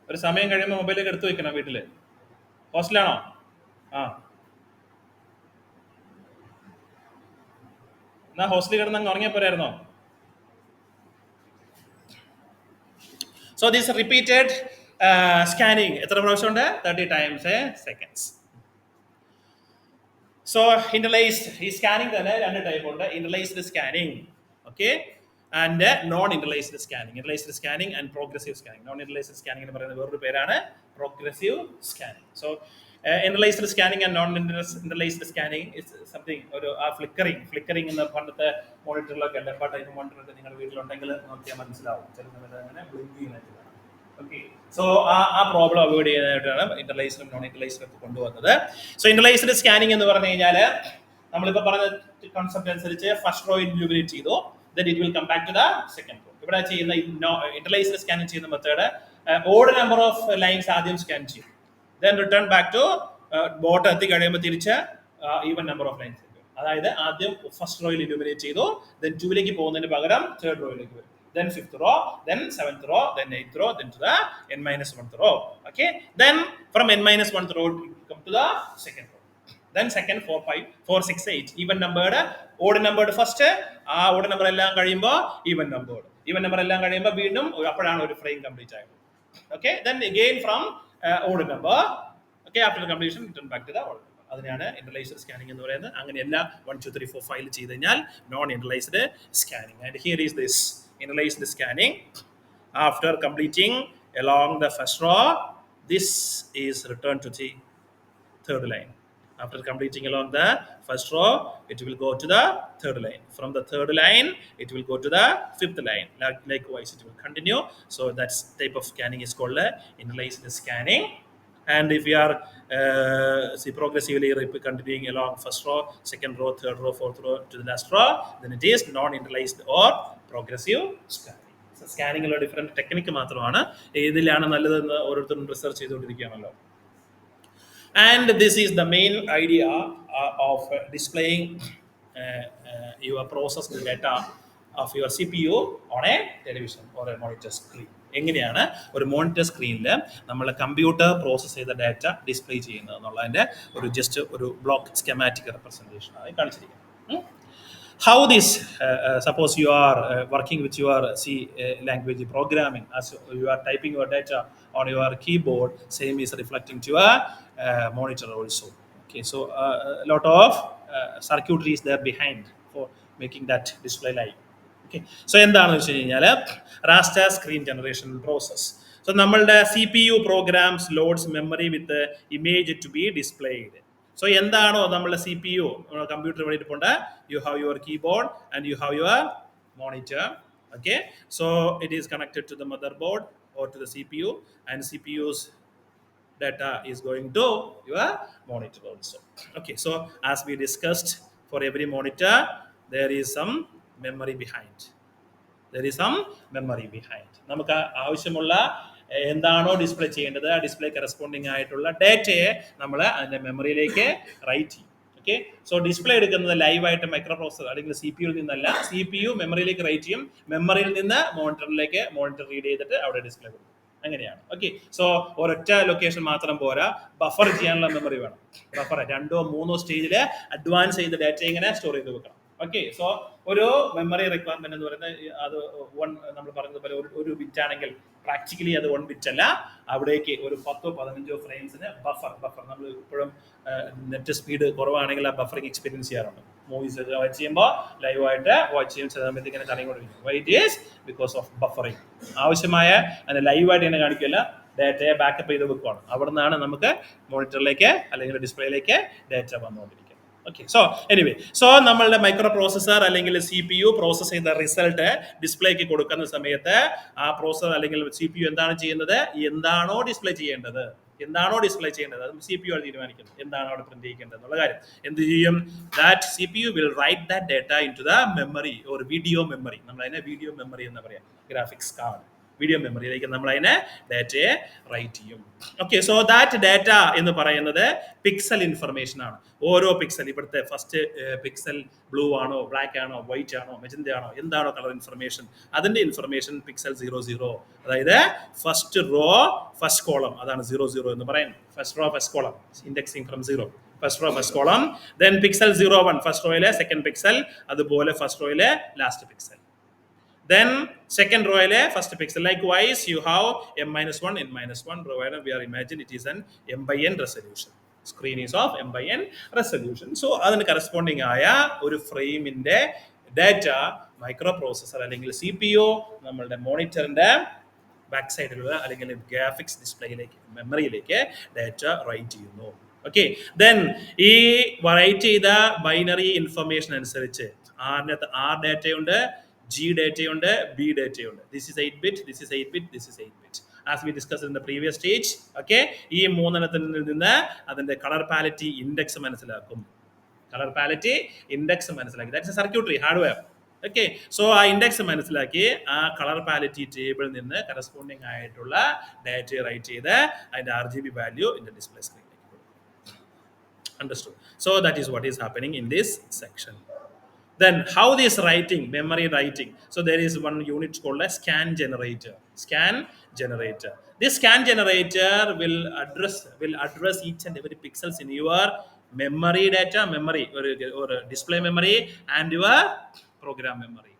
ഒരു സമയം കഴിയുമ്പോൾ മൊബൈലൊക്കെ എടുത്തു വെക്കണം വീട്ടില്. ഹോസ്റ്റലാണോ? എന്നാ ഹോസ്റ്റലിൽ കിടന്ന് അങ്ങ് ഉറങ്ങിയാൽ പോരായിരുന്നോ? So this repeated scanning എത്ര പ്രാവശ്യം ഉണ്ട്? 30 times a seconds. So interlaced ഈ സ്കാനിങ് തന്നെ രണ്ട് ടൈപ്പ് ഉണ്ട്. interlaced scanning, okay, and non-interlaced scanning. interlaced scanning and progressive scanning. non-interlaced scanning എന്ന് പറയുന്ന വേറൊരു പേരാണ് progressive scanning. So interlaced scanning and non-interlaced scanning is something ഒരു ആ ഫ്ലിക്കറിങ് എന്ന പണ്ടത്തെ മോണിറ്ററിലൊക്കെ അല്ല, ടൈപ്പ് മോണിറ്ററൊക്കെ നിങ്ങളുടെ വീട്ടിലുണ്ടെങ്കിൽ നോക്കിയാൽ മനസ്സിലാവും. ചില സമയത്ത് അങ്ങനെ ബ്ലിങ്ക് ചെയ്യുന്നതായിട്ട്. ഓക്കെ, സോ ആ പ്രോബ്ലം അവോയ്ഡ് ചെയ്യാനായിട്ടാണ് ഇന്റർലൈസ്ഡും നോൺ ഇന്റർലൈസ്ഡും ഒക്കെ കൊണ്ടുവന്നത്. സോ ഇന്റർലൈസ്ഡ് സ്കാനിങ് എന്ന് പറഞ്ഞു കഴിഞ്ഞാൽ നമ്മളിപ്പോൾ പറഞ്ഞ കോൺസെപ്റ്റ് അനുസരിച്ച് ഫസ്റ്റ് റോ ഇല്ലുമിനേറ്റ് ചെയ്തു, then it will come back to the second row. ഇവിടെ ചെയ്യുന്ന ഇന്റർലൈസ്ഡ് സ്കാനിങ് ചെയ്യുന്ന method odd number of lines ആദ്യം സ്കാൻ ചെയ്യും, then return back to bottom എത്തി കഴിയുമ്പോൾ തിരിച്ച് ഈവൻ നമ്പർ ഓഫ് ലൈൻസ്. അതായത് ആദ്യം ഫസ്റ്റ് റോയിൽ ഇല്ലുമിനേറ്റ് ചെയ്തു, then 2ലേക്ക് പോകുന്നതിന് പകരം തേർഡ് റോയിലേക്ക് വരും, then 5th row, then 7th row, then 8th row, then to the n-1th row. Okay, then from n-1th row come to the second row, then second 4 5 4 6 8 even numbered, odd numbered first, ആ odd number എല്ലാം കഴിയുമ്പോൾ even number എല്ലാം കഴിയുമ്പോൾ വീണ്ടും അപ്പോഴാണ് ഒരു frame complete ആയത്. Okay, then again from odd number, okay, after completion return back to the odd number. അതിനാണ് ഇന്റർലൈസ്ഡ് സ്കാനിങ് എന്ന് പറയുന്നത്. അങ്ങനെ എല്ലാ 1 2 3 4 5 ചെയ്ത് കഴിഞ്ഞാൽ non interlaced scanning. And here is this interlaced scanning. After completing along the first row, this is returned to the third line. After completing along the first row, it will go to the third line. From the third line, it will go to the fifth line. Likewise, it will continue. So that type of scanning is called interlaced scanning. And if we are progressively continuing along first row, second row, third row, fourth row to the last row, then it is non-interlaced or progressive scanning. സ്കാനിങ്ങിലുള്ള different technique മാത്രമാണ്. ഏതിലാണ് നല്ലതെന്ന് ഓരോരുത്തരും research ചെയ്തുകൊണ്ടിരിക്കുകയാണല്ലോ. And this is the main idea of displaying your processed data of your CPU on a television or a monitor screen. എങ്ങനെയാണ് ഒരു monitor സ്ക്രീനിൽ നമ്മൾ കമ്പ്യൂട്ടർ പ്രോസസ്സ് ചെയ്ത ഡാറ്റ ഡിസ്പ്ലേ ചെയ്യുന്നത് എന്നുള്ളതിൻ്റെ ഒരു ജസ്റ്റ് ഒരു ബ്ലോക്ക് സ്കെമാറ്റിക് റെപ്രസെൻറ്റേഷൻ ആയി കാണിച്ചിരിക്കുന്നത്. How this, suppose you are working with your C language programming, as you are typing your data on your keyboard, same is reflecting to your monitor also. Okay, so a lot of circuitry is there behind for making that display live. Okay, so എന്താണെന്ന് വെച്ച് കഴിഞ്ഞാൽ raster screen generation process. So നമ്മളുടെ CPU programs loads memory with the image to be displayed. So എന്താണോ നമ്മളുടെ CPU computer വേണ്ടിയിട്ട് പോണ്ട, you have your keyboard and you have your monitor. Okay, so it is connected to the motherboard or to the CPU, and CPU's data is going to your monitor also. Okay, so as we discussed, for every monitor there is some memory behind. നമുക്ക് ആവശ്യമുള്ള എന്താണോ display ചെയ്യേണ്ടത് ആ display corresponding ആയിട്ടുള്ള ഡേറ്റയെ നമ്മൾ അതിൻ്റെ മെമ്മറിയിലേക്ക് റൈറ്റ് ചെയ്യും. ഓക്കെ, സോ ഡിസ്പ്ലേ എടുക്കുന്നത് ലൈവായിട്ട് മൈക്രോ പ്രോസസർ അല്ലെങ്കിൽ CPU നിന്നല്ല, CPU മെമ്മറിയിലേക്ക് റൈറ്റ് ചെയ്യും, മെമ്മറിയിൽ നിന്ന് മോണിറ്ററിലേക്ക് മോണിറ്റർ റീഡ് ചെയ്തിട്ട് അവിടെ ഡിസ്പ്ലേ കൊടുക്കും. അങ്ങനെയാണ്. ഓക്കെ, സോ ഒരൊറ്റ ലൊക്കേഷൻ മാത്രം പോരാ, ബഫർ ചെയ്യാനുള്ള മെമ്മറി വേണം. ബഫർ 2 or 3 സ്റ്റേജിൽ അഡ്വാൻസ് ചെയ്ത് ഡാറ്റ ഇങ്ങനെ സ്റ്റോർ ചെയ്ത് വെക്കണം. ഓക്കെ, സോ ഒരു മെമ്മറി റിക്വയർമെന്റ് എന്ന് പറയുന്നത് അത് നമ്മൾ പറഞ്ഞതുപോലെ ഒരു ബിറ്റ് ആണെങ്കിൽ പ്രാക്ടിക്കലി അത് 1 ബിറ്റ് അല്ല, അവിടേക്ക് ഒരു 10-15 ഫ്രെയിംസിന് ബഫർ നമ്മൾ ഇപ്പോഴും നെറ്റ് സ്പീഡ് കുറവാണെങ്കിൽ ആ ബഫറിങ് എക്സ്പീരിയൻസ് ചെയ്യാറുണ്ട്. മൂവീസ് വാച്ച് ചെയ്യുമ്പോൾ ലൈവായിട്ട് വാച്ച് ചെയ്യുന്ന സമയത്ത് ഇങ്ങനെ കറങ്ങിക്കൊണ്ടിരിക്കും. Why it is because of buffering. ആവശ്യമായ അതിന് ലൈവായിട്ട് തന്നെ കാണിക്കില്ല, ഡാറ്റയെ ബാക്കപ്പ് ചെയ്ത് വെക്കുകയാണ്. അവിടെ നിന്നാണ് നമുക്ക് മോണിറ്ററിലേക്ക് അല്ലെങ്കിൽ ഡിസ്പ്ലേയിലേക്ക് ഡാറ്റ വന്നുകൊണ്ടിരിക്കുന്നത്. ഓക്കെ, സോ എനിവേ, സോ നമ്മളുടെ മൈക്രോ പ്രോസസർ അല്ലെങ്കിൽ CPU പ്രോസസ് ചെയ്ത റിസൾട്ട് ഡിസ്പ്ലേക്ക് കൊടുക്കുന്ന സമയത്ത് ആ പ്രോസസർ അല്ലെങ്കിൽ CPU എന്താണ് ചെയ്യുന്നത്, എന്താണോ ഡിസ്പ്ലേ ചെയ്യേണ്ടത് അത് CPU ആണ് തീരുമാനിക്കുന്നത്. എന്താണ് അവിടെ പ്രിന്റ് ചെയ്യേണ്ടത് എന്നുള്ള കാര്യം എന്ത് ചെയ്യും, that CPU will write that data into the memory or video memory. നമ്മൾ അതിനെ വീഡിയോ മെമ്മറി എന്ന് പറയാം, ഗ്രാഫിക്സ് കാർഡ് വീഡിയോ മെമ്മറിയിലേക്ക് നമ്മൾ അതിനെ ഡാറ്റയെ റൈറ്റ് ചെയ്യും. ഓക്കെ, സോ ദാറ്റ് ഡാറ്റ എന്ന് പറയുന്നത് പിക്സൽ ഇൻഫർമേഷൻ ആണ്. ഓരോ പിക്സൽ, ഇവിടുത്തെ ഫസ്റ്റ് പിക്സൽ ബ്ലൂ ആണോ, ബ്ലാക്ക് ആണോ, വൈറ്റ് ആണോ, മെജന്ത ആണോ, എന്താണോ കളർ ഇൻഫർമേഷൻ, അതിന്റെ ഇൻഫർമേഷൻ പിക്സൽ 00. അതായത് ഫസ്റ്റ് റോ ഫസ്റ്റ് കോളം, അതാണ് 00 എന്ന് പറയുന്നത്. First row first column, indexing from 0. First row first column, then pixel 01 first റോയിലെ സെക്കൻഡ് പിക്സൽ, അതുപോലെ ഫസ്റ്റ് റോയിലെ last pixel. Then second row first pixel. Likewise, you have m-1, n-1 provided we are imagine it is an m/n resolution. Screen is of m/n resolution. So അതിന് corresponding ആയ ഒരു ഫ്രെയിമിന്റെ data micro processor അല്ലെങ്കിൽ CPU നമ്മളുടെ മോണിറ്ററിന്റെ back സൈഡിലുള്ള അല്ലെങ്കിൽ graphics ഡിസ്പ്ലേയിലേക്ക് മെമ്മറിയിലേക്ക് ഡാറ്റ റൈറ്റ് ചെയ്യുന്നു. ഓക്കെ, ദെൻ ഈ റൈറ്റ് ചെയ്ത ബൈനറി ഇൻഫർമേഷൻ അനുസരിച്ച് R ഡാറ്റയുണ്ട്, G ഡേറ്റയുണ്ട്, B ഡേറ്റയുണ്ട്. This is 8-bit, this is 8-bit, this is 8-bit. As we discussed in the previous stage. Okay, ഈ മൂന്നെണ്ണത്തിൽ നിന്ന് അതിന്റെ കളർ പാലറ്റി ഇൻഡെക്സ് മനസ്സിലാക്കും. That's a circuitry hardware. Okay, so ആ ഇൻഡെക്സ് മനസ്സിലാക്കി ആ കളർ പാലറ്റി ടേബിളിൽ നിന്ന് കറസ്പോണ്ടിങ് ആയിട്ടുള്ള ഡാറ്റ റൈറ്റ് ചെയ്ത് അതിന്റെ RGB value in the display സ്ക്രീനിലേക്ക് കൊടുക്കും. Understood? So that is what is happening in this section. Then how this writing, memory writing, so there is one unit called a scan generator. This scan generator will address each and every pixels in your memory data, or display memory and your program memory.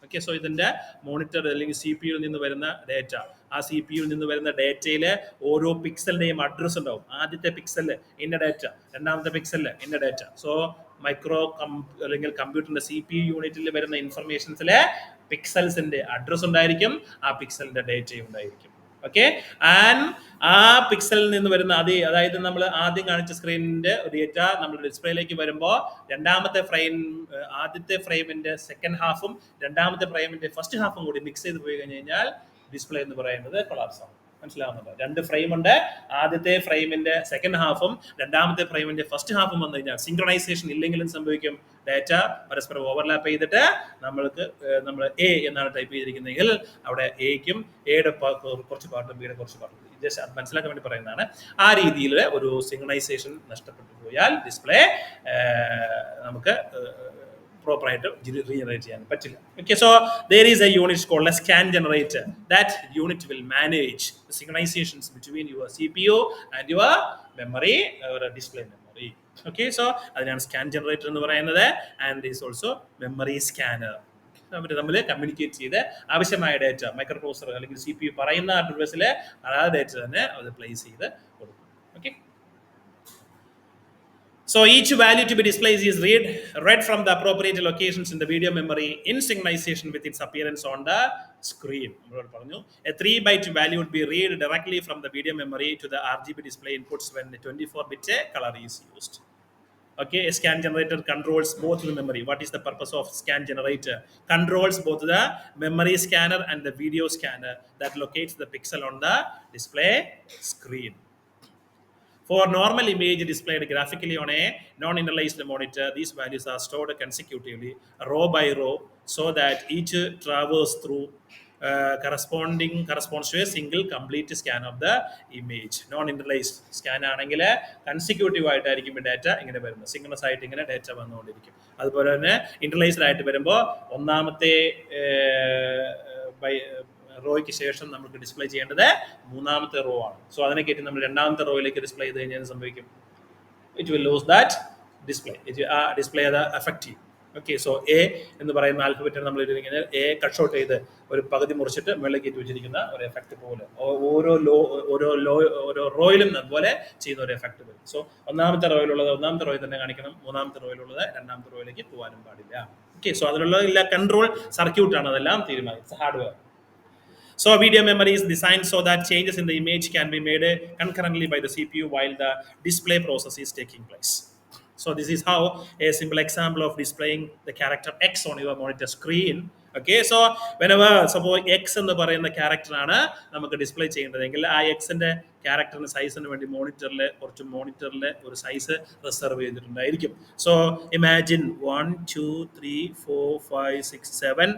Okay, so ഇതിൻ്റെ monitor അല്ലെങ്കിൽ CPU നിന്ന് വരുന്ന data, ആ CPU നിന്ന് വരുന്ന ഡാറ്റയിൽ ഓരോ പിക്സലിൻ്റെയും address ഉണ്ടാവും. ആദ്യത്തെ പിക്സലിൽ ഇന്ന ഡാറ്റ, രണ്ടാമത്തെ പിക്സലിൽ ഇന്ന ഡാറ്റ. സോ അല്ലെങ്കിൽ കമ്പ്യൂട്ടറിന്റെ CPU യൂണിറ്റിൽ വരുന്ന ഇൻഫർമേഷൻസിലെ പിക്സൽസിന്റെ അഡ്രസ് ഉണ്ടായിരിക്കും, ആ പിക്സലിന്റെ ഡേറ്റയും ഉണ്ടായിരിക്കും. ഓക്കെ, ആൻഡ് ആ പിക്സലിൽ നിന്ന് വരുന്ന അതായത് നമ്മൾ ആദ്യം കാണിച്ച സ്ക്രീനിന്റെ ഡേറ്റ നമ്മുടെ ഡിസ്പ്ലേയിലേക്ക് വരുമ്പോൾ ആദ്യത്തെ ഫ്രെയിമിന്റെ സെക്കൻഡ് ഹാഫും രണ്ടാമത്തെ ഫ്രെയിമിന്റെ ഫസ്റ്റ് ഹാഫും കൂടി മിക്സ് ചെയ്ത് പോയി കഴിഞ്ഞ് കഴിഞ്ഞാൽ ഡിസ്പ്ലേ എന്ന് പറയുന്നത് കൊളാപ്സ് ആവും. മനസ്സിലാവുന്നുണ്ടോ? രണ്ട് ഫ്രെയിം ഉണ്ട്. ആദ്യത്തെ ഫ്രെയിമിന്റെ സെക്കൻഡ് ഹാഫും രണ്ടാമത്തെ ഫ്രെയിമിന്റെ ഫസ്റ്റ് ഹാഫും വന്നു കഴിഞ്ഞാൽ സിങ്ക്രണൈസേഷൻ ഇല്ലെങ്കിലും സംഭവിക്കും. ഡാറ്റ പരസ്പരം ഓവർലാപ്പ് ചെയ്തിട്ട് നമ്മൾ എ എന്നാണ് ടൈപ്പ് ചെയ്തിരിക്കുന്നതെങ്കിൽ അവിടെ എക്കും എയുടെ കുറച്ച് പാർട്ടും ബിയുടെ കുറച്ച് പാർട്ടും ജസ്റ്റ് മനസ്സിലാക്കാൻ വേണ്ടി പറയുന്നതാണ്. ആ രീതിയിൽ ഒരു സിങ്ക്രണൈസേഷൻ നഷ്ടപ്പെട്ടു പോയാൽ ഡിസ്പ്ലേ നമുക്ക് proper ആയിട്ട് regenerate ചെയ്യാൻ പറ്റില്ല. Okay, so there is a unit called a scan generator. That unit will manage the synchronizations between your CPU and your memory or display memory. Okay, so അതിനാണ് scan generator എന്ന് പറയുന്നത്. And is also memory scanner. അവർ തമ്മിൽ communicate ചെയ്ത് ആവശ്യമായ data micro processor അല്ലെങ്കിൽ CPU പറയുന്ന അഡ്രസ്സിൽ ആ ഡേറ്റ തന്നെ അത് പ്ലേസ് ചെയ്ത് കൊടുക്കും. Okay, so each value to be displayed is read from the appropriate locations in the video memory in synchronization with its appearance on the screen. A 3-byte value would be read directly from the video memory to the RGB display inputs when the 24-bit color is used. Okay, a scan generator controls both the memory. What is the purpose of scan generator? Controls both the memory scanner and the video scanner that locates the pixel on the display screen. For normal image displayed graphically on a non-interlaced monitor, these values are stored consecutively, row by row, so that each traverse through corresponds to a single complete scan of the image. Non-interlaced scan ആണെങ്കിൽ consecutive ആയിട്ടായിരിക്കും data ഇങ്ങനെ വരുന്നത്. Synchronous ആയിട്ട് ഇങ്ങനെ data വന്നുകൊണ്ടിരിക്കും. അതുപോലെ തന്നെ ഇന്റർലൈസ്ഡ് ആയിട്ട് വരുമ്പോൾ ഒന്നാമത്തെ റോയ്ക്ക് ശേഷം നമുക്ക് ഡിസ്പ്ലേ ചെയ്യേണ്ടത് മൂന്നാമത്തെ റോ ആണ്. സോ അതിനെ കയറ്റി നമ്മൾ രണ്ടാമത്തെ റോയിലേക്ക് ഡിസ്പ്ലേ ചെയ്ത് കഴിഞ്ഞാൽ സംഭവിക്കും, it will loose that display. ആ ഡിസ്പ്ലേ അത് എഫക്റ്റ് ചെയ്യും. ഓക്കെ, സോ എ എന്ന് പറയുന്ന ആൽഫബറ്റ് നമ്മൾ ഇട്ടിരിക്കുന്നത് എ കട്ട് ഷോട്ട് ചെയ്ത് ഒരു പകുതി മുറിച്ചിട്ട് വെള്ളം കയറ്റി വെച്ചിരിക്കുന്ന ഒരു എഫക്റ്റ് പോലെ ഓരോ റോയിലും അതുപോലെ ചെയ്യുന്ന ഒരു എഫക്റ്റ് വരും. സോ ഒന്നാമത്തെ റോയിലുള്ളത് ഒന്നാമത്തെ റോയിൽ തന്നെ കാണിക്കണം, മൂന്നാമത്തെ റോയിലുള്ളത് രണ്ടാമത്തെ റോയിലേക്ക് പോകാനും പാടില്ല. ഓക്കെ, സോ അതിലുള്ള എല്ലാ കൺട്രോൾ സർക്യൂട്ടാണ് അതെല്ലാം തീരുമാനിച്ചത്, hardware. So video memory is designed so that changes in the image can be made concurrently by the CPU while the display process is taking place. So this is how a simple example of displaying the character X on your monitor screen. Okay, so whenever suppose X എന്ന് പറയുന്ന ക്യാരക്ടറാണ് നമുക്ക് display ചെയ്യേണ്ടതെങ്കിൽ ആ എക്സിന്റെ ക്യാരക്ടറിന് സൈസിന് വേണ്ടി മോണിറ്ററിൽ ഒരു സൈസ് റിസർവ് ചെയ്തിട്ടുണ്ടായിരിക്കും. So imagine 1 2 3 4 5 6 7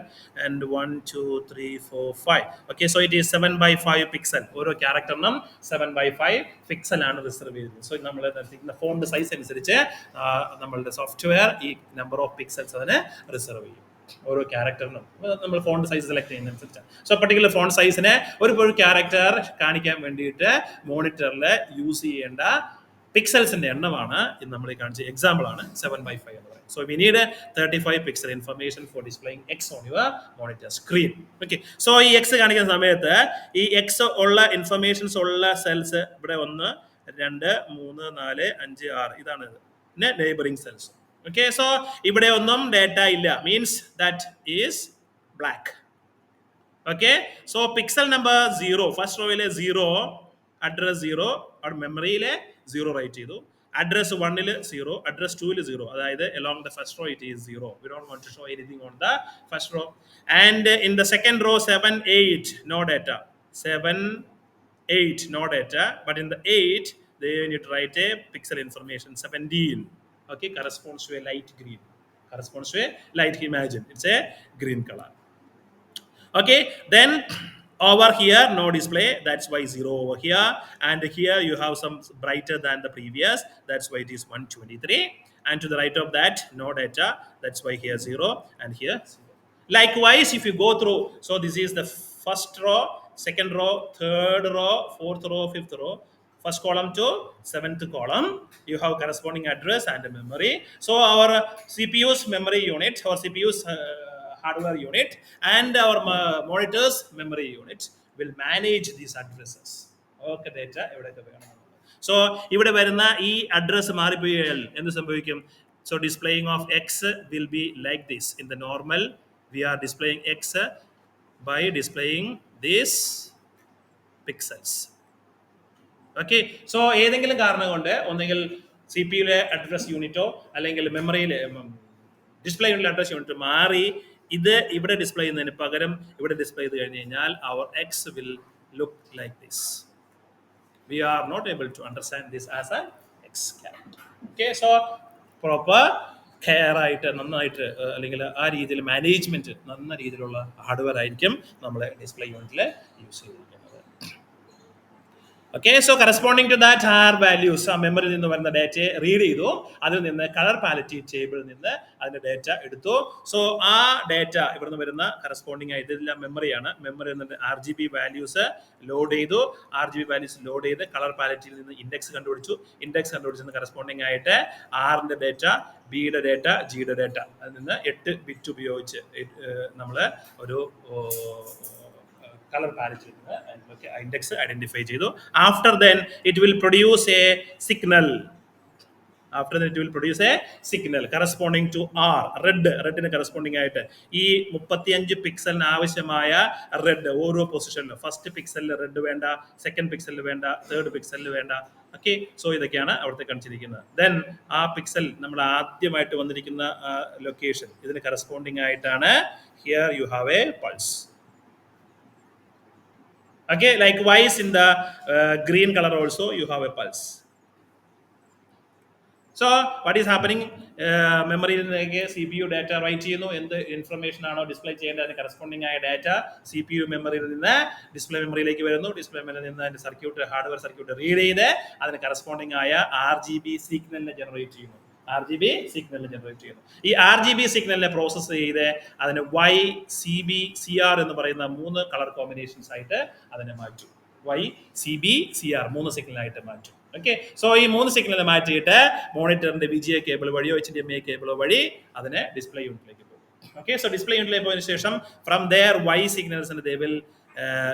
and 1 2 3 4 5. Okay, so it is 7/5 pixel. ഓരോ ക്യാരക്ടറിനും 7/5 പിക്സൽ ആണ് റിസർവ് ചെയ്തത്. സോ നമ്മൾ ഫോണ്ട് സൈസ് അനുസരിച്ച് നമ്മളുടെ സോഫ്റ്റ്വെയർ ഈ നമ്പർ ഓഫ് പിക്സൽസ് അതിന് റിസർവ് ചെയ്യും. ഓരോ ക്യാരക്ടറിനും നമ്മൾ ഫോണ്ട് സൈസ് സെലക്ട് ചെയ്യുന്നതനുസരിച്ചാണ്. സോ പർട്ടിക്കുലർ ഫോണ്ട് സൈസിനെ ഒരു ക്യാരക്ടർ കാണിക്കാൻ വേണ്ടിയിട്ട് മോണിറ്ററിൽ യൂസ് ചെയ്യേണ്ട പിക്സൽസിന്റെ എണ്ണമാണ് ഇത് നമ്മൾ കാണിച്ച എക്സാമ്പിൾ ആണ് 7/5 എന്ന് പറയുന്നത്. So we need 35 pixel information for displaying X on your monitor screen. Okay, so ഈ എക്സ് കാണിക്കുന്ന സമയത്ത് ഈ എക്സ് ഉള്ള ഇൻഫർമേഷൻസ് ഉള്ള സെൽസ് ഇവിടെ 1 2 3 4 5 6 ഇതാണ് ഇത്. പിന്നെ നെയ്ബറിംഗ് സെൽസ്. Okay, so ഇവിടെ ഒന്നും ഡാറ്റ ഇല്ല, means that is black. Okay, so pixel number 0 ഫസ്റ്റ് റോയിലെ 0, അഡ്രസ് 0, അവിടെ മെമ്മറിയിലെ 0 റൈറ്റ് ചെയ്തു. അഡ്രസ് 1 0, അഡ്രസ് 2 0, അതായത് along the first row it is 0. We don't want to show anything on the first row. And in the second row 7 8 no data, 7 8 no data, but in the 8 they need to write a pixel information 17. Okay, corresponds to a light green, corresponds to a light, imagine it's a green color. Okay, then over here no display, that's why 0 over here, and here you have some brighter than the previous, that's why it is 123, and to the right of that no data, that's why here 0 and here 0. Likewise if you go through, so this is the first row, second row, third row, fourth row, fifth row, first column to seventh column, you have corresponding address and memory. So our CPU's memory unit, or CPU's hardware unit, and our monitor's memory unit will manage these addresses. Okay, data എവിടെയൊക്കെ വേണം. So ഇവിടെ വരുന്ന ഈ address മാറിപ്പോയാൽ എന്ത് സംഭവിക്കും? So displaying of X will be like this. In the normal, we are displaying X by displaying these pixels. Okay, so ഏതെങ്കിലും കാരണം കൊണ്ട് ഒന്നെങ്കിൽ സി പി യുയിലെ അഡ്രസ് യൂണിറ്റോ അല്ലെങ്കിൽ മെമ്മറിയിലെ ഡിസ്പ്ലേ യൂണിറ്റിലെ അഡ്രസ് യൂണിറ്റ് മാറി ഇത് ഇവിടെ ഡിസ്പ്ലേ ചെയ്യുന്നതിന് പകരം ഇവിടെ ഡിസ്പ്ലേ ചെയ്ത് കഴിഞ്ഞ് കഴിഞ്ഞാൽ അവർ X will look like this. We are not able to understand this as an X character. Okay, so proper care ആയിട്ട് നന്നായിട്ട് അല്ലെങ്കിൽ ആ രീതിയിൽ മാനേജ്മെന്റ് നന്ന രീതിയിലുള്ള ഹാർഡ്വെയർ ആയിരിക്കും നമ്മൾ ഡിസ്പ്ലേ യൂണിറ്റിൽ യൂസ് ചെയ്തിരിക്കുന്നത്. Okay, so corresponding to that R values ആ മെമ്മറിയിൽ നിന്ന് വരുന്ന ഡേറ്റയെ റീഡ് ചെയ്തു, അതിൽ നിന്ന് കളർ പാലറ്റ് ടേബിളിൽ നിന്ന് അതിന്റെ ഡേറ്റ എടുത്തു. സോ ആ ഡേറ്റ ഇവിടുന്ന് വരുന്ന കറസ്പോണ്ടിങ് ആയിട്ട് ഇതെല്ലാം മെമ്മറിയാണ്. മെമ്മറിയിൽ നിന്ന് RGB വാല്യൂസ് ലോഡ് ചെയ്തു. RGB വാല്യൂസ് ലോഡ് ചെയ്ത് കളർ പാലറ്റിൽ നിന്ന് ഇൻഡെക്സ് കണ്ടുപിടിച്ചു. ഇൻഡെക്സ് കണ്ടുപിടിച്ചതിന് കറസ്പോണ്ടിങ് ആയിട്ട് ആറിന്റെ ഡേറ്റ, ബിയുടെ ഡേറ്റ, ജിയുടെ ഡേറ്റ, അതിൽ നിന്ന് 8 ബിറ്റ് ഉപയോഗിച്ച് നമ്മൾ ഒരു color palette index identify ചെയ്തു. After then it will produce a signal. After that it will produce a signal corresponding to R. റെഡിന് കറസ്പോണ്ടിങ് ആയിട്ട് ഈ 35 പിക്സലിന് ആവശ്യമായ റെഡ് ഓരോ പൊസിഷനിലും ഫസ്റ്റ് പിക്സലിൽ റെഡ് വേണ്ട, സെക്കൻഡ് പിക്സലിൽ വേണ്ട, തേർഡ് പിക്സലിൽ വേണ്ട. ഓക്കെ, സോ ഇതൊക്കെയാണ് അവിടുത്തെ കാണിച്ചിരിക്കുന്നത്. ദെൻ ആ പിക്സൽ നമ്മൾ ആദ്യമായിട്ട് വന്നിരിക്കുന്ന ലൊക്കേഷൻ ഇതിന് കറസ്പോണ്ടിങ് ആയിട്ടാണ് here U have A pulse. Okay, likewise in the green color also you have a pulse. So what is happening? മെമ്മറിയിലേക്ക് CPU ഡാറ്റ റൈറ്റ് ചെയ്യുന്നു. എന്ത് ഇൻഫർമേഷൻ ആണോ ഡിസ്പ്ലേ ചെയ്യേണ്ടത് അതിന് കറസ്പോണ്ടിങ് ആയ ഡാറ്റ CPU മെമ്മറിയിൽ നിന്ന് ഡിസ്പ്ലേ മെമ്മറിയിലേക്ക് വരുന്നു. ഡിസ്പ്ലേ മെമ്മറിയിൽ നിന്ന് അതിന്റെ സർക്യൂട്ട് ഹാർഡ്വെയർ സർക്യൂട്ട് റീഡ് ചെയ്ത് അതിന് കറസ്പോണ്ടിങ് ആയ RGB സിഗ്നലിനെ ജനറേറ്റ് ചെയ്യുന്നു. RGB സിഗ്നലിനെ ജനറേറ്റ് ചെയ്യുന്നു. ഈ RGB സിഗ്നലിനെ പ്രോസസ്സ് ചെയ്ത് അതിന് Y, CB, CR എന്ന് പറയുന്ന 3 കളർ കോമ്പിനേഷൻസ് ആയിട്ട് അതിനെ മാറ്റും. Y, CB, CR 3 സിഗ്നലായിട്ട് മാറ്റും. ഓക്കെ, സോ ഈ 3 സിഗ്നലിനെ മാറ്റിയിട്ട് മോണിറ്ററിന്റെ VGA കേബിൾ വഴിയോ HDMI കേബിൾ വഴി അതിനെ ഡിസ്പ്ലേ യൂണിറ്റിലേക്ക് പോകും. ഓക്കെ, സോ ഡിസ്പ്ലേ യൂണിറ്റിലേക്ക് പോയതിനു ശേഷം from there Y signals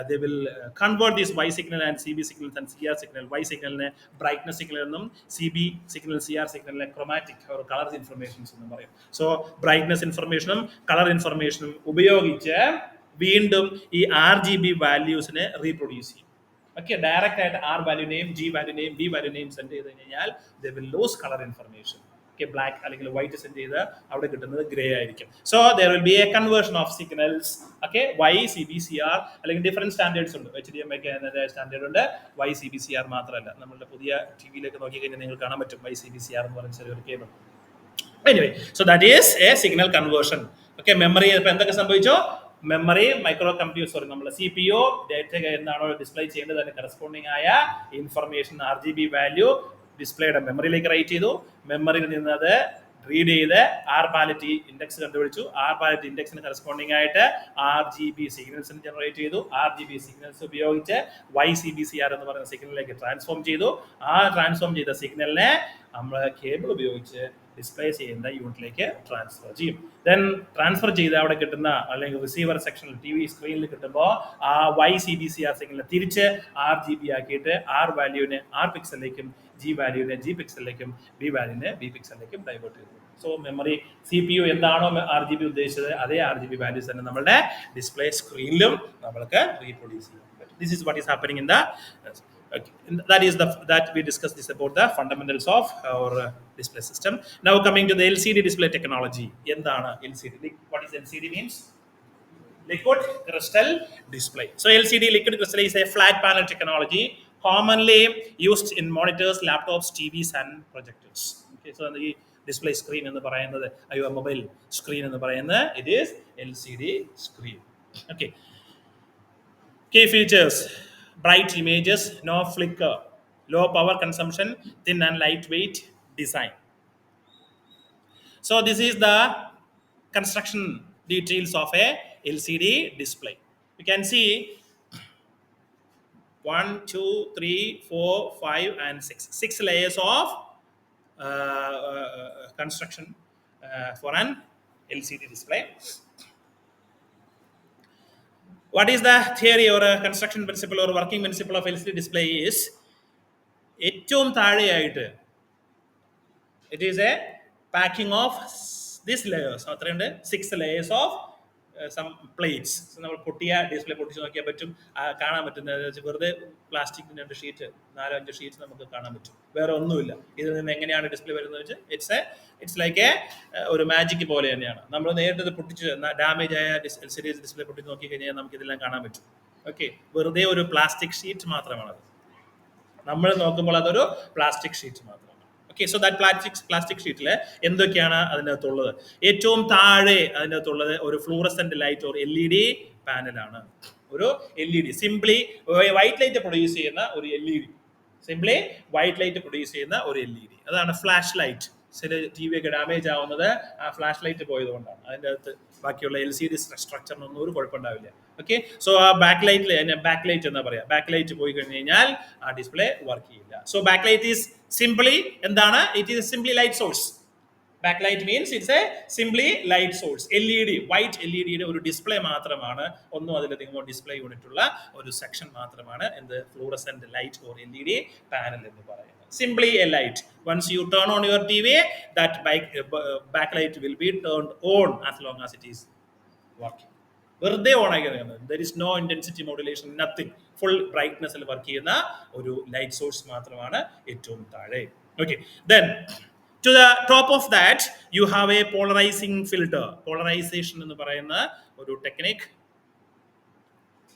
they will convert these Y signal and CB signals and CR signal. Y signal ne brightness signal എന്നും CB signal CR signal ne chromatic or color informations എന്നും പറയും. So brightness information color information ഉപയോഗിച്ച് വീണ്ടും ഈ RGB വാല്യൂസിനെ reproduce ചെയ്യും. Okay, direct ആയിട്ട് R വാല്യൂനെയും G വാല്യൂനെയും B വാല്യൂനെയും send ചെയ്ത് കഴിഞ്ഞാൽ they will lose color information. Black അല്ലെങ്കിൽ വൈറ്റ് സെൻഡ് ചെയ്ത് അവിടെ കിട്ടുന്നത് ഗ്രേ ആയിരിക്കും. So there will be A conversion of signals. Okay, Y, CB, CR അല്ലെങ്കിൽ ഡിഫറെന്റ് സ്റ്റാൻഡേർഡ്സ് ഉണ്ട്. HDMI സ്റ്റാൻഡേർഡ് ഉണ്ട്, Y, CB, CR മാത്രമല്ല. നമ്മളുടെ പുതിയ ടിവിയിലേക്ക് നോക്കി കഴിഞ്ഞാൽ നിങ്ങൾക്ക് കാണാൻ പറ്റും Y, CB, CR എന്ന് പറയുന്ന ചെറിയൊരു cable. Anyway, so that is A signal conversion. Okay, memory ഇപ്പൊ എന്തൊക്കെ സംഭവിച്ചോ, മെമ്മറി മൈക്രോ കമ്പ്യൂട്ടർ സോറി നമ്മുടെ CPU ഡേറ്റ എന്താണോ ഡിസ്പ്ലേ ചെയ്യേണ്ടത് അതിന് കറസ്പോണ്ടിങ് ആയ ഇൻഫർമേഷൻ RGB വാല്യൂ ഡിസ്പ്ലേയുടെ മെമ്മറിയിലേക്ക് റൈറ്റ് ചെയ്തു. മെമ്മറിയിൽ നിന്ന് അത് റീഡ് ചെയ്ത് R പാലറ്റ് ഇൻഡെക്സ് കണ്ടുപിടിച്ചു. R പാലറ്റ് ഇൻഡെക്സിന് കറസ്പോണ്ടിങ് ആയിട്ട് RGB സിഗ്നൽസിന് ജനറേറ്റ് ചെയ്തു. RGB സിഗ്നൽസ് ഉപയോഗിച്ച് YCBCR എന്ന് പറയുന്ന സിഗ്നലിലേക്ക് ട്രാൻസ്ഫോം ചെയ്തു. ആ ട്രാൻസ്ഫോം ചെയ്ത സിഗ്നലിനെ നമ്മൾ കേബിൾ ഉപയോഗിച്ച് ഡിസ്പ്ലേ ചെയ്യുന്ന യൂണിറ്റിലേക്ക് ട്രാൻസ്ഫർ ചെയ്യും. ദെൻ ട്രാൻസ്ഫർ ചെയ്ത് അവിടെ കിട്ടുന്ന അല്ലെങ്കിൽ റിസീവർ സെക്ഷനിൽ TV സ്ക്രീനിൽ കിട്ടുമ്പോൾ ആ YCBCR സിഗ്നലിനെ തിരിച്ച് RGB ആക്കിയിട്ട് R വാല്യൂവിനെ R പിക്സലിലേക്കും G വാല്യൂവിനെ G പിക്സലിലേക്കും B വാല്യൂവിനെ B പിക്സലിലേക്കും ഡൈവേർട്ട് ചെയ്തു. സോ മെമ്മറി CPU എന്താണോ RGB ഉദ്ദേശിച്ചത് അതേ RGB വാല്യൂസ് തന്നെ നമ്മുടെ ഡിസ്പ്ലേ സ്ക്രീനിലും നമ്മൾക്ക് റീപ്രൊഡ്യൂസ് ചെയ്യാൻ പറ്റും. This is what is happening in the okay. That we discussed this about the fundamentals of our display system. Now coming to the LCD display technology. എന്താണ് LCD? What is LCD means? Liquid crystal display. So LCD liquid crystal is a flat panel technology commonly used in monitors, laptops, TVs and projectors. Okay, so the display screen എന്ന് പറയുന്നത് your mobile screen എന്ന് പറയുന്നത് it is LCD screen. Okay. Key features: bright images, no flicker, low power consumption, thin and lightweight design. So this is the construction details of a LCD display. You can see 1, 2, 3, 4, 5 and 6 layers of construction for an LCD display. What is the theory or a construction principle or working principle of LCD display is ഏറ്റവും താഴെയായിട്ട് it is a packing of this layers. അത്രയുണ്ട് 6 layers of some plates. നമ്മൾ പൊട്ടിയ display പൊട്ടിച്ച് നോക്കിയാൽ പറ്റും, കാണാൻ പറ്റുന്നത് വെറുതെ പ്ലാസ്റ്റിക്കിൻ്റെ 2 ഷീറ്റ് 4-5 ഷീറ്റ് നമുക്ക് കാണാൻ പറ്റും, വേറെ ഒന്നുമില്ല. ഇതിൽ നിന്ന് എങ്ങനെയാണ് ഡിസ്പ്ലേ വരുന്നത് വെച്ചാൽ ഇറ്റ്സ് ലൈക്ക് ഒരു മാജിക് പോലെ തന്നെയാണ്. നമ്മൾ നേരിട്ട് പൊട്ടിച്ച് ഡാമേജ് ആയ LCD ഡിസ്പ്ലേ പൊട്ടിച്ച് നോക്കി കഴിഞ്ഞാൽ നമുക്ക് ഇതെല്ലാം കാണാൻ പറ്റും. ഓക്കെ, വെറുതെ ഒരു പ്ലാസ്റ്റിക് ഷീറ്റ് മാത്രമാണത്. നമ്മൾ നോക്കുമ്പോൾ അതൊരു പ്ലാസ്റ്റിക് ഷീറ്റ് മാത്രമാണ്. ഓക്കെ, സോ ദാറ്റ് പ്ലാസ്റ്റിക് ഷീറ്റിൽ എന്തൊക്കെയാണ് അതിൻ്റെ അകത്തുള്ളത്? ഏറ്റവും താഴെ അതിൻ്റെ അകത്തുള്ളത് ഒരു ഫ്ലൂറസെന്റ് ലൈറ്റ് ഒരു LED പാനലാണ്. ഒരു LED, simply white light produce ചെയ്യുന്ന ഒരു LED, simply white light produce ചെയ്യുന്ന ഒരു LED. അതാണ് ഫ്ലാഷ് ലൈറ്റ്. ചില TV ഒക്കെ ഡാമേജ് ആവുന്നത് ആ ഫ്ലാഷ് ലൈറ്റ് പോയത് കൊണ്ടാണ്. അതിൻ്റെ അകത്ത് ബാക്കിയുള്ള LCD സ്ട്രക്ചറിനൊന്നും ഒരു കുഴപ്പമുണ്ടാവില്ല. ഓക്കെ, സോ ആ ബാക്ക് ലൈറ്റ് എന്നാ പറയാ, ബാക്ക് ലൈറ്റ് പോയി കഴിഞ്ഞ് കഴിഞ്ഞാൽ ആ ഡിസ്പ്ലേ വർക്ക് ചെയ്യില്ല. So back light is simply എന്താണ്? It is simply light source. Back light means it's a simply light source. LED, white LED ഒരു ഡിസ്പ്ലേ മാത്രമാണ്, ഒന്നും അതിലധികമോ ഡിസ്പ്ലേ യൂണിറ്റ് ഉള്ള ഒരു സെക്ഷൻ മാത്രമാണ് എന്ത്? Fluorescent light or LED panel എന്ന് പറയുന്നത്. Simply a light. Once you turn on your TV, that backlight will be turned on as long as it is working. വെറുതെ ഓൺ ആയി കഴിയുന്നത്. There is no intensity modulation, nothing. Full ബ്രൈറ്റ്നെസ്സിൽ work ചെയ്യുന്ന ഒരു light source മാത്രമാണ് ഏറ്റവും താഴെ. Okay, then to the top of that you have a polarising filter. Polarisation എന്ന് പറയുന്ന ഒരു technique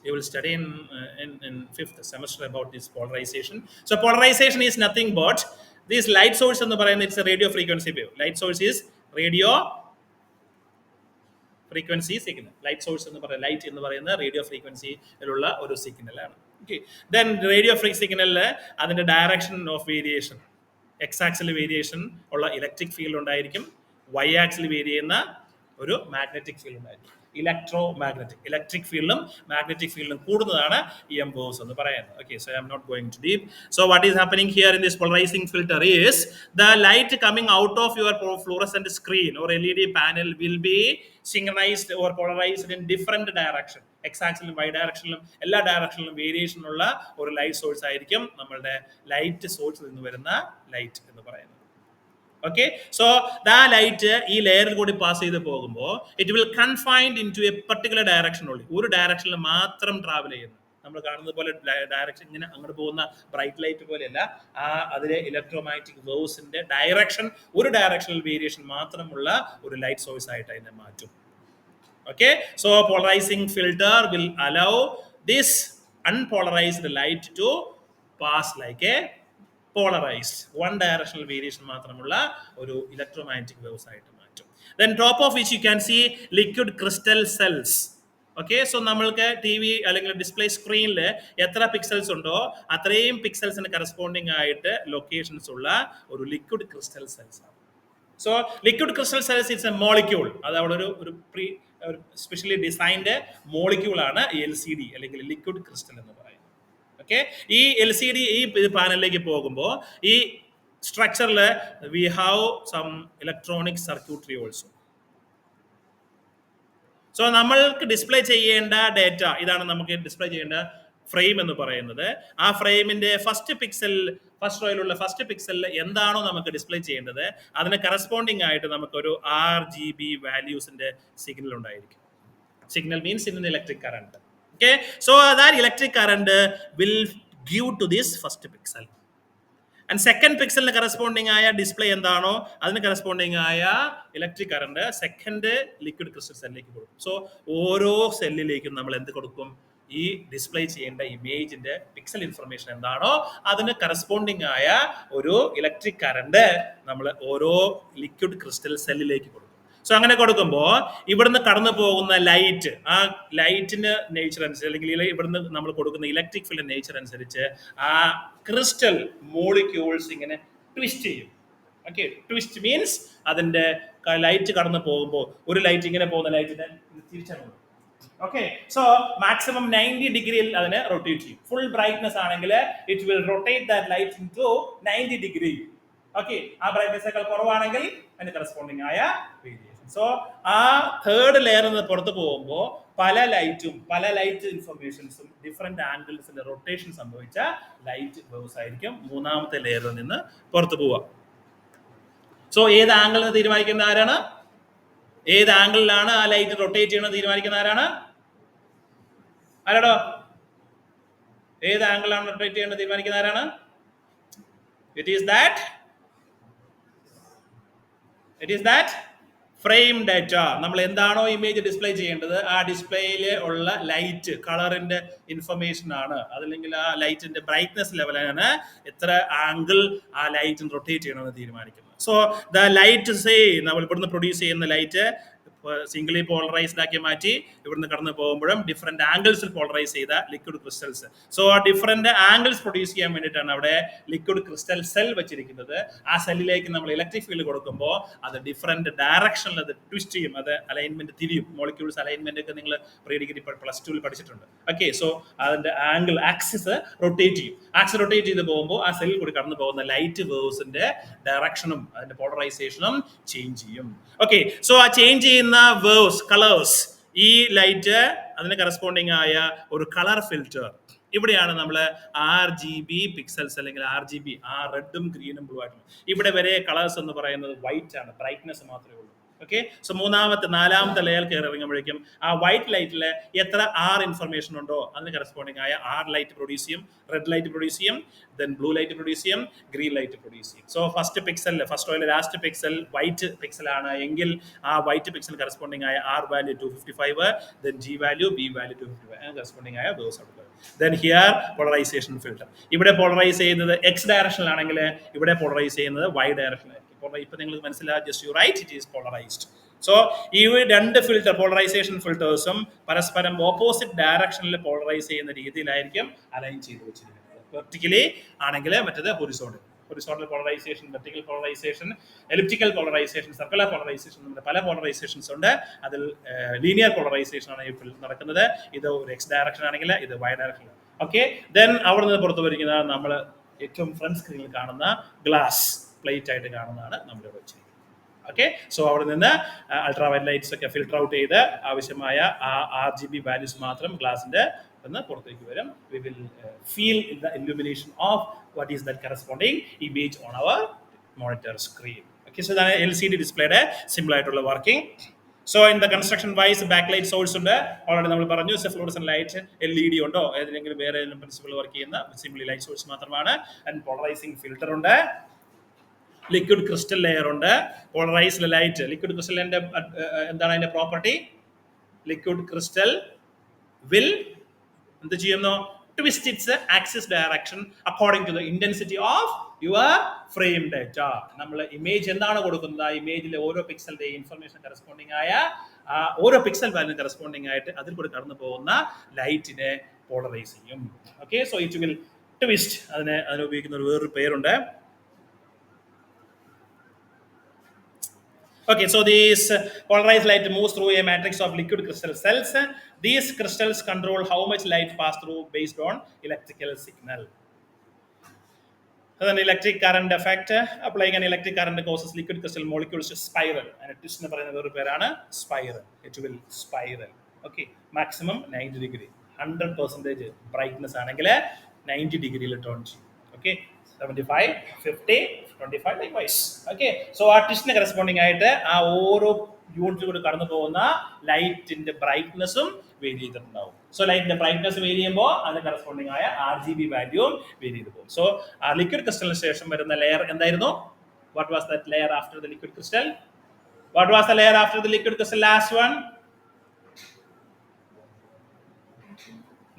you will study in 5th semester about this polarization. So polarization is nothing but this light source എന്ന് പറയുന്നത് it's a radio frequency wave. Light source is radio frequency signal. Light source എന്ന് പറയുന്നത്, light എന്ന് പറയുന്ന radio ഫ്രീക്വൻസിയിലുള്ള ഒരു signal ആണ്. Okay, then radio സിഗ്നലിൽ അതിന്റെ direction of variation, X axis variation ഉള്ള ഇലക്ട്രിക് ഫീൽഡ് ഉണ്ടായിരിക്കും, വൈ ആക്സിൽ വേരി ചെയ്യുന്ന ഒരു മാഗ്നറ്റിക് ഫീൽഡ് ഉണ്ടായിരിക്കും. ഇലക്ട്രിക് ഫീൽഡും മാഗ്നറ്റിക് ഫീൽഡും കൂടുന്നതാണ് EM waves എന്ന് പറയുന്നത്. Okay, so I am not going to deep. So what is happening here in this polarizing filter is the light coming out of your fluorescent screen or LED panel will be synchronized or polarized in different direction. X ആക്സിലും Y ഡയറക്ഷനിലും എല്ലാ ഡയറക്ഷനിലും variation ഉള്ള ഒരു light source ആയിരിക്കും നമ്മളുടെ light സോഴ്സിൽ നിന്ന് വരുന്ന light എന്ന് പറയുന്നത്. ഓക്കെ, സോ ദാ ലൈറ്റ് ഈ ലെയറിൽ കൂടി പാസ് ചെയ്ത് പോകുമ്പോൾ it will confined into a particular direction ഉള്ളി, ഒരു ഡയറക്ഷനിൽ മാത്രം ട്രാവൽ ചെയ്യുന്നു. നമ്മൾ കാണുന്നത് പോലെ ഡയറക്ഷൻ ഇങ്ങനെ അങ്ങോട്ട് പോകുന്ന ബ്രൈറ്റ് ലൈറ്റ് പോലെയല്ല, ആ അതിലെ ഇലക്ട്രോമാഗ്നറ്റിക് വേവ്സിന്റെ ഡയറക്ഷൻ ഒരു ഡയറക്ഷണൽ വേരിയേഷൻ മാത്രമുള്ള ഒരു ലൈറ്റ് സോഴ്സ് ആയിട്ട് അതിനെ മാറ്റും. Okay, so polarising filter will allow this unpolarized light to pass like a polarized one directional variation മാത്രമുള്ള ഒരു ഇലക്ട്രോമാഗ്നറ്റിക് വേവ്സ് ആയിട്ട് മാറ്റും. Then top of which you can see liquid crystal cells. Okay, so നമ്മൾക്ക് TV അല്ലെങ്കിൽ display സ്ക്രീനിൽ എത്ര pixels ഉണ്ടോ അത്രയും പിക്സൽസിന് കറസ്പോണ്ടിങ് ആയിട്ട് ലൊക്കേഷൻസ് ഉള്ള ഒരു ലിക്വിഡ് ക്രിസ്റ്റൽ സെൽസ് ആണ്. So liquid crystal cells it's A molecule. അത് അവിടെ ഒരു സ്പെഷ്യലി ഡിസൈൻഡ് മോളിക്യൂൾ ആണ് LCD അല്ലെങ്കിൽ ലിക്വിഡ് ക്രിസ്റ്റൽ എന്ന് പറയുന്നത്. ഓക്കെ, ഈ LCD ഈ പാനലിലേക്ക് പോകുമ്പോൾ ഈ സ്ട്രക്ചറിൽ we have some electronic circuitry also. So നമ്മൾക്ക് ഡിസ്പ്ലേ ചെയ്യേണ്ട ഡേറ്റ ഇതാണ്. നമുക്ക് ഡിസ്പ്ലേ ചെയ്യേണ്ട ഫ്രെയിം എന്ന് പറയുന്നത്, ആ ഫ്രെയിമിന്റെ ഫസ്റ്റ് റോയിലുള്ള ഫസ്റ്റ് പിക്സലിൽ എന്താണോ നമുക്ക് ഡിസ്പ്ലേ ചെയ്യേണ്ടത് അതിന് കറസ്പോണ്ടിങ് ആയിട്ട് നമുക്കൊരു RGB വാല്യൂസിന്റെ സിഗ്നൽ ഉണ്ടായിരിക്കും. Signal means in electric current. Okay, so that electric current will give to this first pixel. And second പിക്സലിന് കറസ്പോണ്ടിങ് ആയ ഡിസ്പ്ലേ എന്താണോ അതിന് കറസ്പോണ്ടിങ് ആയ electric current second liquid crystal സെല്ലിലേക്ക് കൊടുക്കും. സോ ഓരോ സെല്ലിലേക്കും നമ്മൾ എന്ത് കൊടുക്കും? ഈ ഡിസ്പ്ലേ ചെയ്യേണ്ട ഇമേജിന്റെ പിക്സൽ ഇൻഫർമേഷൻ എന്താണോ അതിന് കറസ്പോണ്ടിങ് ആയ ഒരു ഇലക്ട്രിക് കറണ്ട് നമ്മൾ ഓരോ ലിക്വിഡ് ക്രിസ്റ്റൽ സെല്ലിലേക്ക് കൊടുക്കും. സോ അങ്ങനെ കൊടുക്കുമ്പോൾ ഇവിടുന്ന് കടന്നു പോകുന്ന ലൈറ്റ്, ആ ലൈറ്റിന്റെ നേച്ചർ അനുസരിച്ച് അല്ലെങ്കിൽ ഇവിടുന്ന് നമ്മൾ കൊടുക്കുന്ന ഇലക്ട്രിക് ഫീൽഡ് നേച്ചർ അനുസരിച്ച് ആ ക്രിസ്റ്റൽ മോളിക്യൂൾസ് ഇങ്ങനെ ട്വിസ്റ്റ് ചെയ്യും. ഓക്കെ, ട്വിസ്റ്റ് മീൻസ് അതിന്റെ ലൈറ്റ് കടന്നു പോകുമ്പോൾ ഒരു ലൈറ്റ് ഇങ്ങനെ പോകുന്ന ലൈറ്റിനെ തിരിച്ചങ്ങ്. ഓക്കെ, സോ മാക്സിമം 90 ഡിഗ്രിയിൽ അതിനെ റൊട്ടേറ്റ് ചെയ്യും. ഫുൾ ബ്രൈറ്റ്നസ് ആണെങ്കിൽ it will rotate that light into 90 degree. Okay, ആ ബ്രൈറ്റ്നസ് കുറവാണെങ്കിൽ അതിന് കറസ്പോണ്ടിങ് ആയ വേരിയേഷൻ. സോ ആ തേർഡ് ലെയർ നിന്ന് പുറത്ത് പോകുമ്പോൾ പല ലൈറ്റ് ഇൻഫർമേഷൻസും ഡിഫറെന്റ് ആംഗിൾസിൽ റൊട്ടേഷൻ സംഭവിച്ച ലൈറ്റ് വേവ്സ് ആയിരിക്കും മൂന്നാമത്തെ ലെയറിൽ നിന്ന് പുറത്ത് പോവുക. സോ ഏത് ആംഗിളിൽ തീരുമാനിക്കുന്ന ആരാണ്? ഏത് ആംഗിളിലാണ് ആ ലൈറ്റ് റൊട്ടേറ്റ് ചെയ്യണമെന്ന് തീരുമാനിക്കുന്ന ആരാണ്? ആരാടോ? ഏത് ആംഗിളിലാണ് റൊട്ടേറ്റ് ചെയ്യണമെന്ന് തീരുമാനിക്കുന്ന ആരാണ്? It is that frame data നമ്മൾ എന്താണോ ഇമേജ് ഡിസ്പ്ലേ ചെയ്യേണ്ടത് ആ ഡിസ്പ്ലേയിൽ ഉള്ള ലൈറ്റ് കളറിന്റെ ഇൻഫർമേഷൻ ആണ്, അതല്ലെങ്കിൽ ആ ലൈറ്റിന്റെ ബ്രൈറ്റ്നസ് ലെവലാണ് എത്ര ആംഗിൾ ആ ലൈറ്റ് റൊട്ടേറ്റ് ചെയ്യണമെന്ന് തീരുമാനിക്കുന്നത്. സോ ദ ലൈറ്റ് സേ നമ്മൾ ഇവിടുന്ന് പ്രൊഡ്യൂസ് ചെയ്യുന്ന ലൈറ്റ് സിംഗിളി പോളറൈസ്ഡ് ആക്കി മാറ്റി ഇവിടുന്ന് കടന്നു പോകുമ്പോഴും ഡിഫറെന്റ് ആംഗിൾസിൽ പോളറൈസ് ചെയ്ത ലിക്വിഡ് ക്രിസ്റ്റൽസ്. സോ ആ ഡിഫറെന്റ് ആംഗിൾസ് പ്രൊഡ്യൂസ് ചെയ്യാൻ വേണ്ടിയിട്ടാണ് അവിടെ ലിക്വിഡ് ക്രിസ്റ്റൽ സെൽ വെച്ചിരിക്കുന്നത്. ആ സെല്ലിലേക്ക് നമ്മൾ ഇലക്ട്രിക് ഫീൽഡ് കൊടുക്കുമ്പോൾ അത് ഡിഫറെന്റ് ഡയറക്ഷനിൽ അത് ട്വിസ്റ്റ് ചെയ്യും, അത് അലൈൻമെന്റ് തിരിയും. മോളിക്യൂൾസ് അലൈൻമെന്റ് ഒക്കെ നിങ്ങൾ പ്രീ ഡിഗ്രി +2 പഠിച്ചിട്ടുണ്ട്. ഓക്കെ, സോ അതിന്റെ ആംഗിൾ ആക്സിസ് റൊട്ടേറ്റ് ചെയ്യും. ആക്സിസ് റൊട്ടേറ്റ് ചെയ്ത് പോകുമ്പോൾ ആ സെല്ലിൽ കൂടി കടന്നു പോകുന്ന ലൈറ്റ് വേവ്സിന്റെ ഡയറക്ഷനും അതിന്റെ പോളറൈസേഷനും ചേഞ്ച് ചെയ്യും. ഓക്കെ, സോ ആ ചേഞ്ച് ചെയ്യുന്ന വേവ്സ് കളേഴ്സ്, ഈ ലൈറ്റ് അതിന് കറസ്പോണ്ടിങ് ആയ ഒരു കളർ ഫിൽറ്റർ. ഇവിടെയാണ് നമ്മൾ RGB പിക്സൽസ് അല്ലെങ്കിൽ RGB, ആ റെഡും ഗ്രീനും ബ്ലൂ ആയിട്ടും. ഇവിടെ വരെ കളേഴ്സ് എന്ന് പറയുന്നത് വൈറ്റ് ആണ്, ബ്രൈറ്റ്നസ് മാത്രമേ ഉള്ളൂ. ഓക്കെ, സോ നാലാമത്തെ ലെയർ കയറി ഇറങ്ങുമ്പോഴേക്കും ആ വൈറ്റ് ലൈറ്റിൽ എത്ര ഇൻഫർമേഷൻ ഉണ്ടോ അതിന് കറസ്പോണ്ടിങ് ആയ ലൈറ്റ് പ്രൊഡ്യൂസ് ചെയ്യും, റെഡ് ലൈറ്റ് പ്രൊഡ്യൂസ് ചെയ്യും, ദെൻ ബ്ലൂ ലൈറ്റ് പ്രൊഡ്യൂസ് ചെയ്യും, ഗ്രീൻ ലൈറ്റ് പ്രൊഡ്യൂസ് ചെയ്യും. സോ ഫസ്റ്റ് റോയിലെ ലാസ്റ്റ് പിക്സൽ വൈറ്റ് പിക്സൽ ആണ് എങ്കിൽ ആ വൈറ്റ് പിക്സൽ കറസ്പോണ്ടിങ് ആയ value 255, then G value, B value 255 corresponding ആയ വേവ്സ് എടുക്കുക. Then here polarisation filter. ഇവിടെ പോളറൈസ് ചെയ്യുന്നത് X ഡയറക്ഷനിലാണെങ്കിൽ ഇവിടെ പോളറൈസ് ചെയ്യുന്നത് Y ഡയറക്ഷനിലായിരിക്കും. ഇപ്പൊ നിങ്ങൾക്ക് മനസ്സിലാവും, just you write it is polarised. So ഈ രണ്ട് ഫിൽറ്റർ പോളറൈസേഷൻ ഫിൽറ്റേഴ്സും പരസ്പരം ഓപ്പോസിറ്റ് ഡയറക്ഷനിൽ പോളറൈസ് ചെയ്യുന്ന രീതിയിലായിരിക്കും അലൈൻ ചെയ്ത് വെച്ചിരിക്കുന്നത്. വെർട്ടിക്കലി ആണെങ്കിൽ മറ്റേത് horizontal polarisation, vertical polarisation, elliptical polarisation, circular polarisation, നമ്മുടെ പല പോളറൈസേഷൻസ് ഉണ്ട്. അതിൽ ലീനിയർ പോളറൈസേഷൻ ആണ് ഇപ്പോൾ നടക്കുന്നത്. ഇത് ഒരു X ഡയറക്ഷൻ ആണെങ്കിൽ ഇത് Y ഡയറക്ഷൻ. ഓക്കെ, ദെൻ അവിടെ നിന്ന് പുറത്തു വരിക്കുന്ന നമ്മൾ ഏറ്റവും ഫ്രണ്ട് സ്ക്രീനിൽ കാണുന്ന ഗ്ലാസ് പ്ലേറ്റ് ആയിട്ട് കാണുന്നതാണ് നമ്മളിവിടെ വെച്ചിരിക്കുന്നത്. ഓക്കെ, സോ അവിടെ നിന്ന് അൾട്രാ വയലറ്റ് ലൈറ്റ്സ് ഒക്കെ ഫിൽട്ടർ ഔട്ട് ചെയ്ത് ആവശ്യമായ RGB വാല്യൂസ് മാത്രം ഗ്ലാസിന്റെ പുറത്തേക്ക് വരും. We will feel the illumination of what is that corresponding image on our monitor screen. Okay, so that LCD ഡിസ്പ്ലേയുടെ സിമ്പിൾ ആയിട്ടുള്ള working. So in the construction wise back light source ഉണ്ട്, already നമ്മൾ പറഞ്ഞു. Fluorescent light, LED ഉണ്ടോ, ഏതെങ്കിലും വേറെ ഏതെങ്കിലും principle work ചെയ്യുന്ന സിംപ്ലി ലൈറ്റ് സോഴ്സ് മാത്രമാണ്. ആൻഡ് പോളറൈസിംഗ് ഫിൽറ്റർ ഉണ്ട്, ലിക്വിഡ് ക്രിസ്റ്റൽ ലെയർ ഉണ്ട്, പോളറൈസ്ഡ് ലൈറ്റ്. ലിക്വിഡ് ക്രിസ്റ്റലിന്റെ എന്താണ് അതിന്റെ പ്രോപ്പർട്ടി? ലിക്വിഡ് ക്രിസ്റ്റൽ വിൽ എന്ത് ചെയ്യുന്നു? twist its axis direction according to the intensity of your frame data. നമ്മൾ ഇമേജ് എന്താണ് കൊടുക്കുന്നത്, ആ ഇമേജിലെ ഓരോ പിക്സലിന്റെ ഇൻഫർമേഷൻ കറസ്പോണ്ടിങ് ആയ ഓരോ പിക്സൽ വാല്യൂ കറസ്പോണ്ടിങ് ആയിട്ട് അതിൽ കൂടി കടന്നു പോകുന്ന ലൈറ്റിനെ പോളറൈസ് ചെയ്യും. Okay, so it will twist. അതിന് ഉപയോഗിക്കുന്ന ഒരു വേറൊരു പേരുണ്ട്. Okay, so this polarized light moves through a matrix of liquid crystal cells. These crystals control how much light pass through based on electrical signal. Then electric current effect. Applying an electric current causes liquid crystal molecules to spiral. And twist എന്ന് പറയുന്ന വേറൊരു പേരാണ് spiral. It will spiral. Okay, maximum 90 degree. 100% brightness ആണെങ്കിൽ 90 ഡിഗ്രിയിൽ turn ചെയ്യും. Okay, 75, 50, 25 likewise. Okay, so ആ ട്വിസ്റ്റിന് corresponding ആയിട്ട് ആ ഓരോ യൂണിറ്റിൽ കൂടി കടന്നു പോകുന്ന ലൈറ്റിന്റെ ബ്രൈറ്റ്നസും വേരി ചെയ്തിട്ടുണ്ടാവും. സോ ലൈറ്റിന്റെ ബ്രൈറ്റ്നസ് വേരി ചെയ്യുമ്പോൾ അതിന് കറസ്പോണ്ടിങ് ആയ RGB വാല്യൂവും വേരി ചെയ്ത് പോകും. സോ ആ ലിക്വിഡ് ക്രിസ്റ്റലിന് ശേഷം വരുന്ന ലെയർ എന്തായിരുന്നു? What was that layer after the liquid crystal? What was the layer after the liquid crystal? Last one.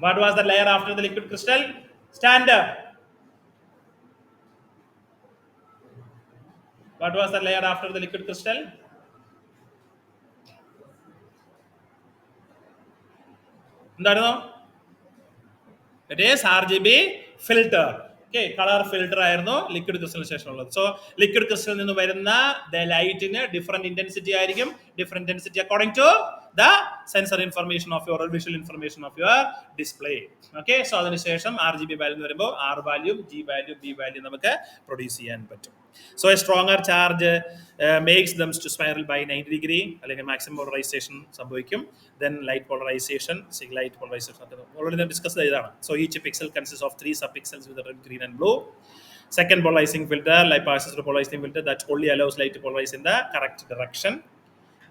What was the layer after the liquid crystal? Stand up. What was the layer after the liquid crystal? എന്തായിരുന്നു? It is RGB filter. Okay, colour filter ആയിരുന്നു liquid ക്രിസ്റ്റലിന് ശേഷം ഉള്ളത്. So liquid ക്രിസ്റ്റലിൽ നിന്ന് വരുന്ന ലൈറ്റിന് different intensity ആയിരിക്കും. Different intensity according to the sensor information of your or visual information of your display. Okay, so അതിനുശേഷം RGB വാല്യൂ എന്ന് പറയുമ്പോൾ R value, G value, B value നമുക്ക് പ്രൊഡ്യൂസ് ചെയ്യാൻ പറ്റും. So a stronger charge makes them to spiral by 90 degree, അല്ലെങ്കിൽ maximum polarization സംഭവിക്കും. Then light polarization, light polarization already discussed ഇതാണ്. So each pixel consists of 3 subpixels with red, green and blue. Second polarizing filter, light passes through polarizing filter that only allows light to polarize in the correct direction.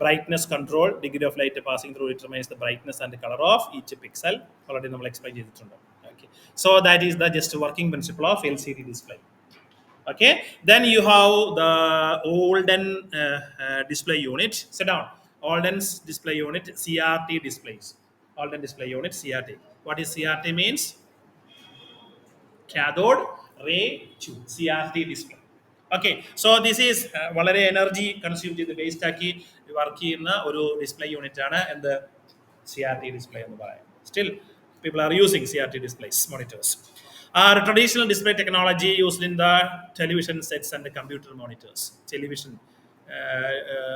Brightness control, degree of light passing through determines the brightness and the color of each pixel. Already നമ്മൾ explain ചെയ്തിട്ടുണ്ട്. Okay, so that is the just working principle of LCD display. Okay, then you have the Olden display unit. Sit down. Olden's display unit, CRT displays. Olden display unit, CRT. What is CRT means? Cathode ray tube, CRT display. Okay, so this is വളരെ energy consume ചെയ്ത് waste ആക്കി work ചെയ്യുന്ന ഒരു display unit ആണ് എന്ത് CRT display എന്ന് പറയാം. Still, people are using CRT displays, monitors. Are traditional display technology used in the television sets and the computer monitors. Television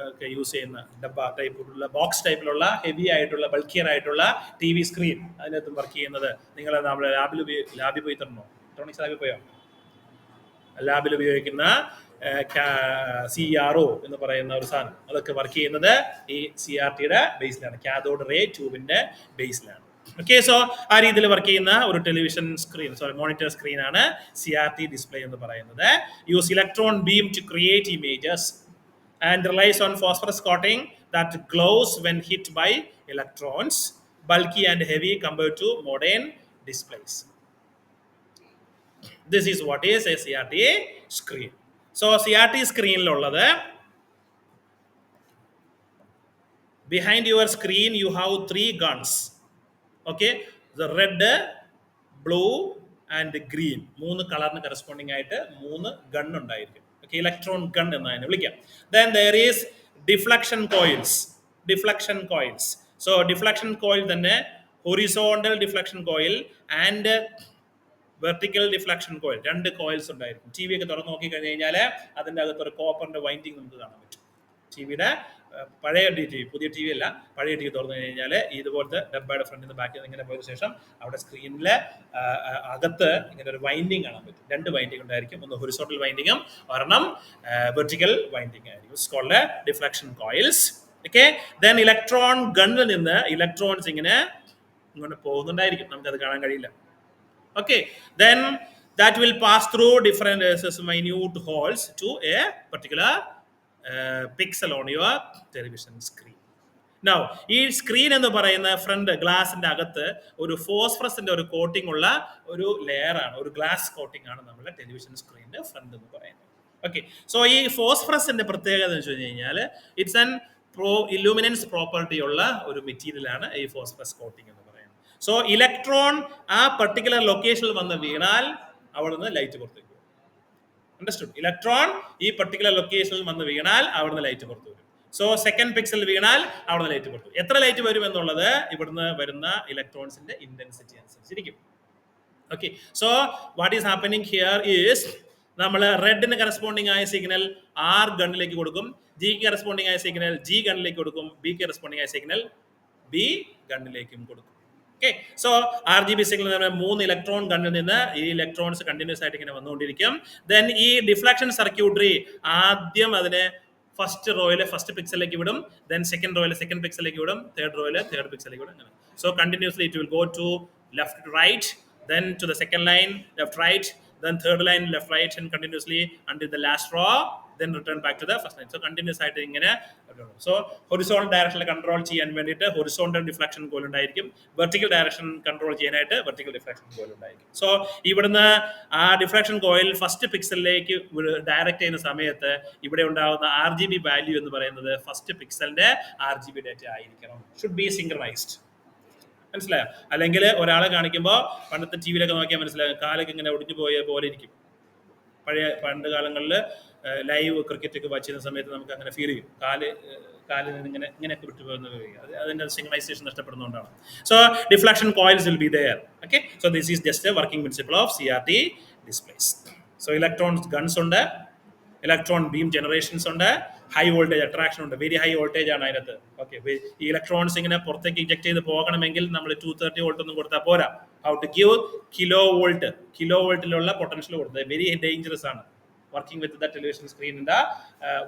ഒക്കെ യൂസ് ചെയ്യുന്ന ഡബ്ബ ടൈപ്പിലുള്ള ബോക്സ് ടൈപ്പിലുള്ള ഹെവി ആയിട്ടുള്ള ബൾക്കിയർ ആയിട്ടുള്ള TV സ്ക്രീൻ അതിനകത്ത് വർക്ക് ചെയ്യുന്നത് നിങ്ങൾ നമ്മുടെ ലാബിൽ പോയി തരണോ? ഇലക്ട്രോണിക്സ് ലാബിൽ പോയോ? ലാബിൽ ഉപയോഗിക്കുന്ന CRO എന്ന് പറയുന്ന ഒരു സാധനം അതൊക്കെ വർക്ക് ചെയ്യുന്നത് ഈ CRTയുടെ ബേസിലാണ്, കാഥോഡ് റേ ട്യൂബിന്റെ ബേസിലാണ്. ഓക്കെ, സോ ആ രീതിയിൽ വർക്ക് ചെയ്യുന്ന ഒരു ടെലിവിഷൻ സ്ക്രീൻ, മോണിറ്റർ സ്ക്രീൻ ആണ് CRT ഡിസ്പ്ലേ എന്ന് പറയുന്നത്. Use electron beam to create images and relies on phosphorus coating that glows when hit by electrons, bulky and heavy compared to modern displays. This is what is a CRT screen. So CRT screen ഉള്ളത് behind your screen you have 3 guns. Okay, the red, blue and green, 3 കളറിന് corresponding ആയിട്ട് 3 gun ഉണ്ടായിരിക്കും. Okay, electron gun എന്നതിനെ വിളിക്കാം. Then there is deflection coils. So deflection coil തന്നെ horizontal deflection coil and vertical deflection coil, 2 coils ഉണ്ടായിരിക്കും. TV ഒക്കെ തുറന്ന് നോക്കി കഴിഞ്ഞ് കഴിഞ്ഞാൽ അതിൻ്റെ അകത്ത് ഒരു കോപ്പറിന്റെ വൈൻഡിങ് നമുക്ക് കാണാൻ പറ്റും. TVയുടെ പഴയ TV, പുതിയ TV അല്ല, പഴയ TV തുറന്നു കഴിഞ്ഞാൽ ഇതുപോലത്തെ ഡബ്ബയുടെ ഫ്രണ്ടിൽ നിന്ന് ബാക്കിൽ നിന്ന് ഇങ്ങനെ പോയതിനു ശേഷം അവിടെ സ്ക്രീനിലെ അകത്ത് ഇങ്ങനെ ഒരു വൈൻഡിങ് കാണാൻ പറ്റും. 2 വൈൻഡിങ് ഉണ്ടായിരിക്കും, ഒന്ന് ഹൊറിസോണ്ടൽ വൈൻഡിങ്ങും ഒരെണ്ണം വെർട്ടിക്കൽ വൈൻഡിങ് ആയിരിക്കും. It's called deflection coils. Okay, then electron ഗണ്ണിൽ നിന്ന് ഇലക്ട്രോൺസ് ഇങ്ങനെ പോകുന്നുണ്ടായിരിക്കും, നമുക്കത് കാണാൻ കഴിയില്ല. Okay, then that will pass through different minute holes to a particular pixel on your television screen. Now ഈ സ്ക്രീൻ എന്ന് പറയുന്ന ഫ്രണ്ട് ഗ്ലാസിന്റെ അകത്ത് ഒരു ഫോസ്ഫറസിന്റെ ഒരു കോട്ടിംഗ് ഉള്ള ഒരു ലെയർ ആണ്, ഒരു ഗ്ലാസ് കോട്ടിംഗ് ആണ് നമ്മുടെ ടെലിവിഷൻ സ്ക്രീനിന്റെ ഫ്രണ്ട് എന്ന് പറയുന്നത്. ഓക്കെ, സോ ഈ ഫോസ്ഫറസിന്റെ പ്രത്യേകത എന്ന് വെച്ച് കഴിഞ്ഞാൽ ഇറ്റ്സ് ആൻ ഇലൂമിനൻസ് പ്രോപ്പർട്ടി ഉള്ള ഒരു മെറ്റീരിയൽ ആണ് ഈ ഫോസ്ഫറസ് കോട്ടിംഗ് എന്ന് പറയുന്നത്. സോ ഇലക്ട്രോൺ ആ പർട്ടിക്കുലർ ലൊക്കേഷനിൽ വന്ന് വീണാൽ അവിടെ നിന്ന് ലൈറ്റ് പുറത്തേക്ക് വരും. അണ്ടർസ്റ്റുഡ്? ഇലക്ട്രോൺ ഈ പർട്ടിക്കുലർ ലൊക്കേഷനിൽ വന്ന് വീണാൽ അവിടെ നിന്ന് ലൈറ്റ് പുറത്തു വരും. സോ സെക്കൻഡ് പിക്സൽ വീണാൽ അവിടെ നിന്ന് ലൈറ്റ് പുറത്തു. എത്ര ലൈറ്റ് വരും എന്നുള്ളത് ഇവിടുന്ന് വരുന്ന ഇലക്ട്രോൺസിന്റെ ഇന്റൻസിറ്റി അനുസരിച്ചിരിക്കും. Okay, so what is happening here is നമ്മൾ റെഡിന് കറസ്പോണ്ടിങ് ആയ സിഗ്നൽ R ഗണ്ണിലേക്ക് കൊടുക്കും, ജിക്ക് കറസ്പോണ്ടിങ് ആയ സിഗ്നൽ G ഗണ്ണിലേക്ക് കൊടുക്കും, ബിക്ക് കറസ്പോണ്ടിങ് ആയ സിഗ്നൽ B ഗണ്ണിലേക്കും കൊടുക്കും. Okay, so RGB signal 3 electron ഗണ്ണിൽ നിന്ന് ഈ ഇലക്ട്രോൺസ് കണ്ടിന്യൂസ് ആയിട്ട് ഇങ്ങനെ വന്നുകൊണ്ടിരിക്കും. ദെൻ ഈ ഡിഫ്ലക്ഷൻ സർക്യൂട്ടറി ആദ്യം അതിനെ ഫസ്റ്റ് റോയിലെ ഫസ്റ്റ് പിക്സലിലേക്ക് വിടും, ദെൻ സെക്കൻഡ് റോയിലെ സെക്കൻഡ് പിക്സലിലേക്ക് വിടും, തേർഡ് റോയിലെ തേർഡ് പിക്സലിലേക്ക് വിടും. അങ്ങനെ so continuously it will go to left to right, then to the second line left right, then third line left right, and continuously until the last row, then return back to the first line. So continuous ആയിട്ട് ഇങ്ങനെ. So horizontal ഡയറക്ഷനിൽ control ചെയ്യാൻ വേണ്ടിയിട്ട് horizontal deflection coil ഉണ്ടായിരിക്കും, vertical direction control ചെയ്യാനായിട്ട് vertical deflection coil ഉണ്ടായിരിക്കും. So ഇവിടുന്ന് ആ ഡിഫ്ലക്ഷൻ കോയിൽ ഫസ്റ്റ് പിക്സലിലേക്ക് ഡയറക്റ്റ് ചെയ്യുന്ന സമയത്ത് ഇവിടെ ഉണ്ടാകുന്ന RGB വാല്യൂ എന്ന് പറയുന്നത് ഫസ്റ്റ് പിക്സലിന്റെ RGB ഡേറ്റ ആയിരിക്കണം. Should be synchronised. മനസ്സിലായോ? അല്ലെങ്കിൽ ഒരാളെ കാണിക്കുമ്പോൾ പണ്ടത്തെ TVയിലൊക്കെ നോക്കിയാൽ മനസ്സിലാകും, കാലൊക്കെ ഇങ്ങനെ ഒടിഞ്ഞു പോയ പോലെ ഇരിക്കും. പണ്ട് കാലങ്ങളിൽ ലൈവ് ക്രിക്കറ്റ് ഒക്കെ വാച്ച് ചെയ്യുന്ന സമയത്ത് നമുക്ക് അങ്ങനെ ഫീൽ ചെയ്യും, കാലിൽ നിന്ന് ഇങ്ങനെയൊക്കെ വിട്ടു പോകുന്നത്. അതിന്റെ സിഗ്നലൈസേഷൻ നഷ്ടപ്പെടുന്നതുകൊണ്ടാണ്. So deflection coils will be there. Okay, so this is just a working principle of CRT displays. So electron guns ഉണ്ട്, ഇലക്ട്രോൺ ബീം ജനറേഷൻസ് ഉണ്ട്, ഹൈ വോൾട്ടേജ് അട്രാക്ഷൻ ഉണ്ട്, വെരി ഹൈ വോൾട്ടേജ് ആണ് അതിനകത്ത്. ഓക്കെ, ഈ electrons ഇങ്ങനെ പുറത്തേക്ക് inject ചെയ്ത് പോകണമെങ്കിൽ നമ്മൾ 230 വോൾട്ട് ഒന്നും കൊടുത്താൽ പോരാ. ഹൗ ടു ഗിവ് കിലോ വോൾട്ടിലുള്ള പൊട്ടൻഷ്യൽ കൊടുത്തത് വെരി ഡേഞ്ചറസ് ആണ്. വർക്കിംഗ് വിത്ത് ദ ടെലിവിഷൻ സ്ക്രീനിന്റെ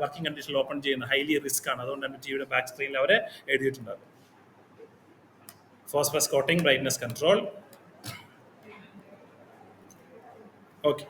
വർക്കിംഗ് കണ്ടീഷനിൽ ഓപ്പൺ ചെയ്യുന്ന ഹൈലി റിസ്ക് ആണ്. അതുകൊണ്ടാണ് TVയുടെ ബാക്ക് സ്ക്രീനിൽ അവർ എഴുതിയിട്ടുണ്ടാകും. Phosphorus coating, brightness control. Okay.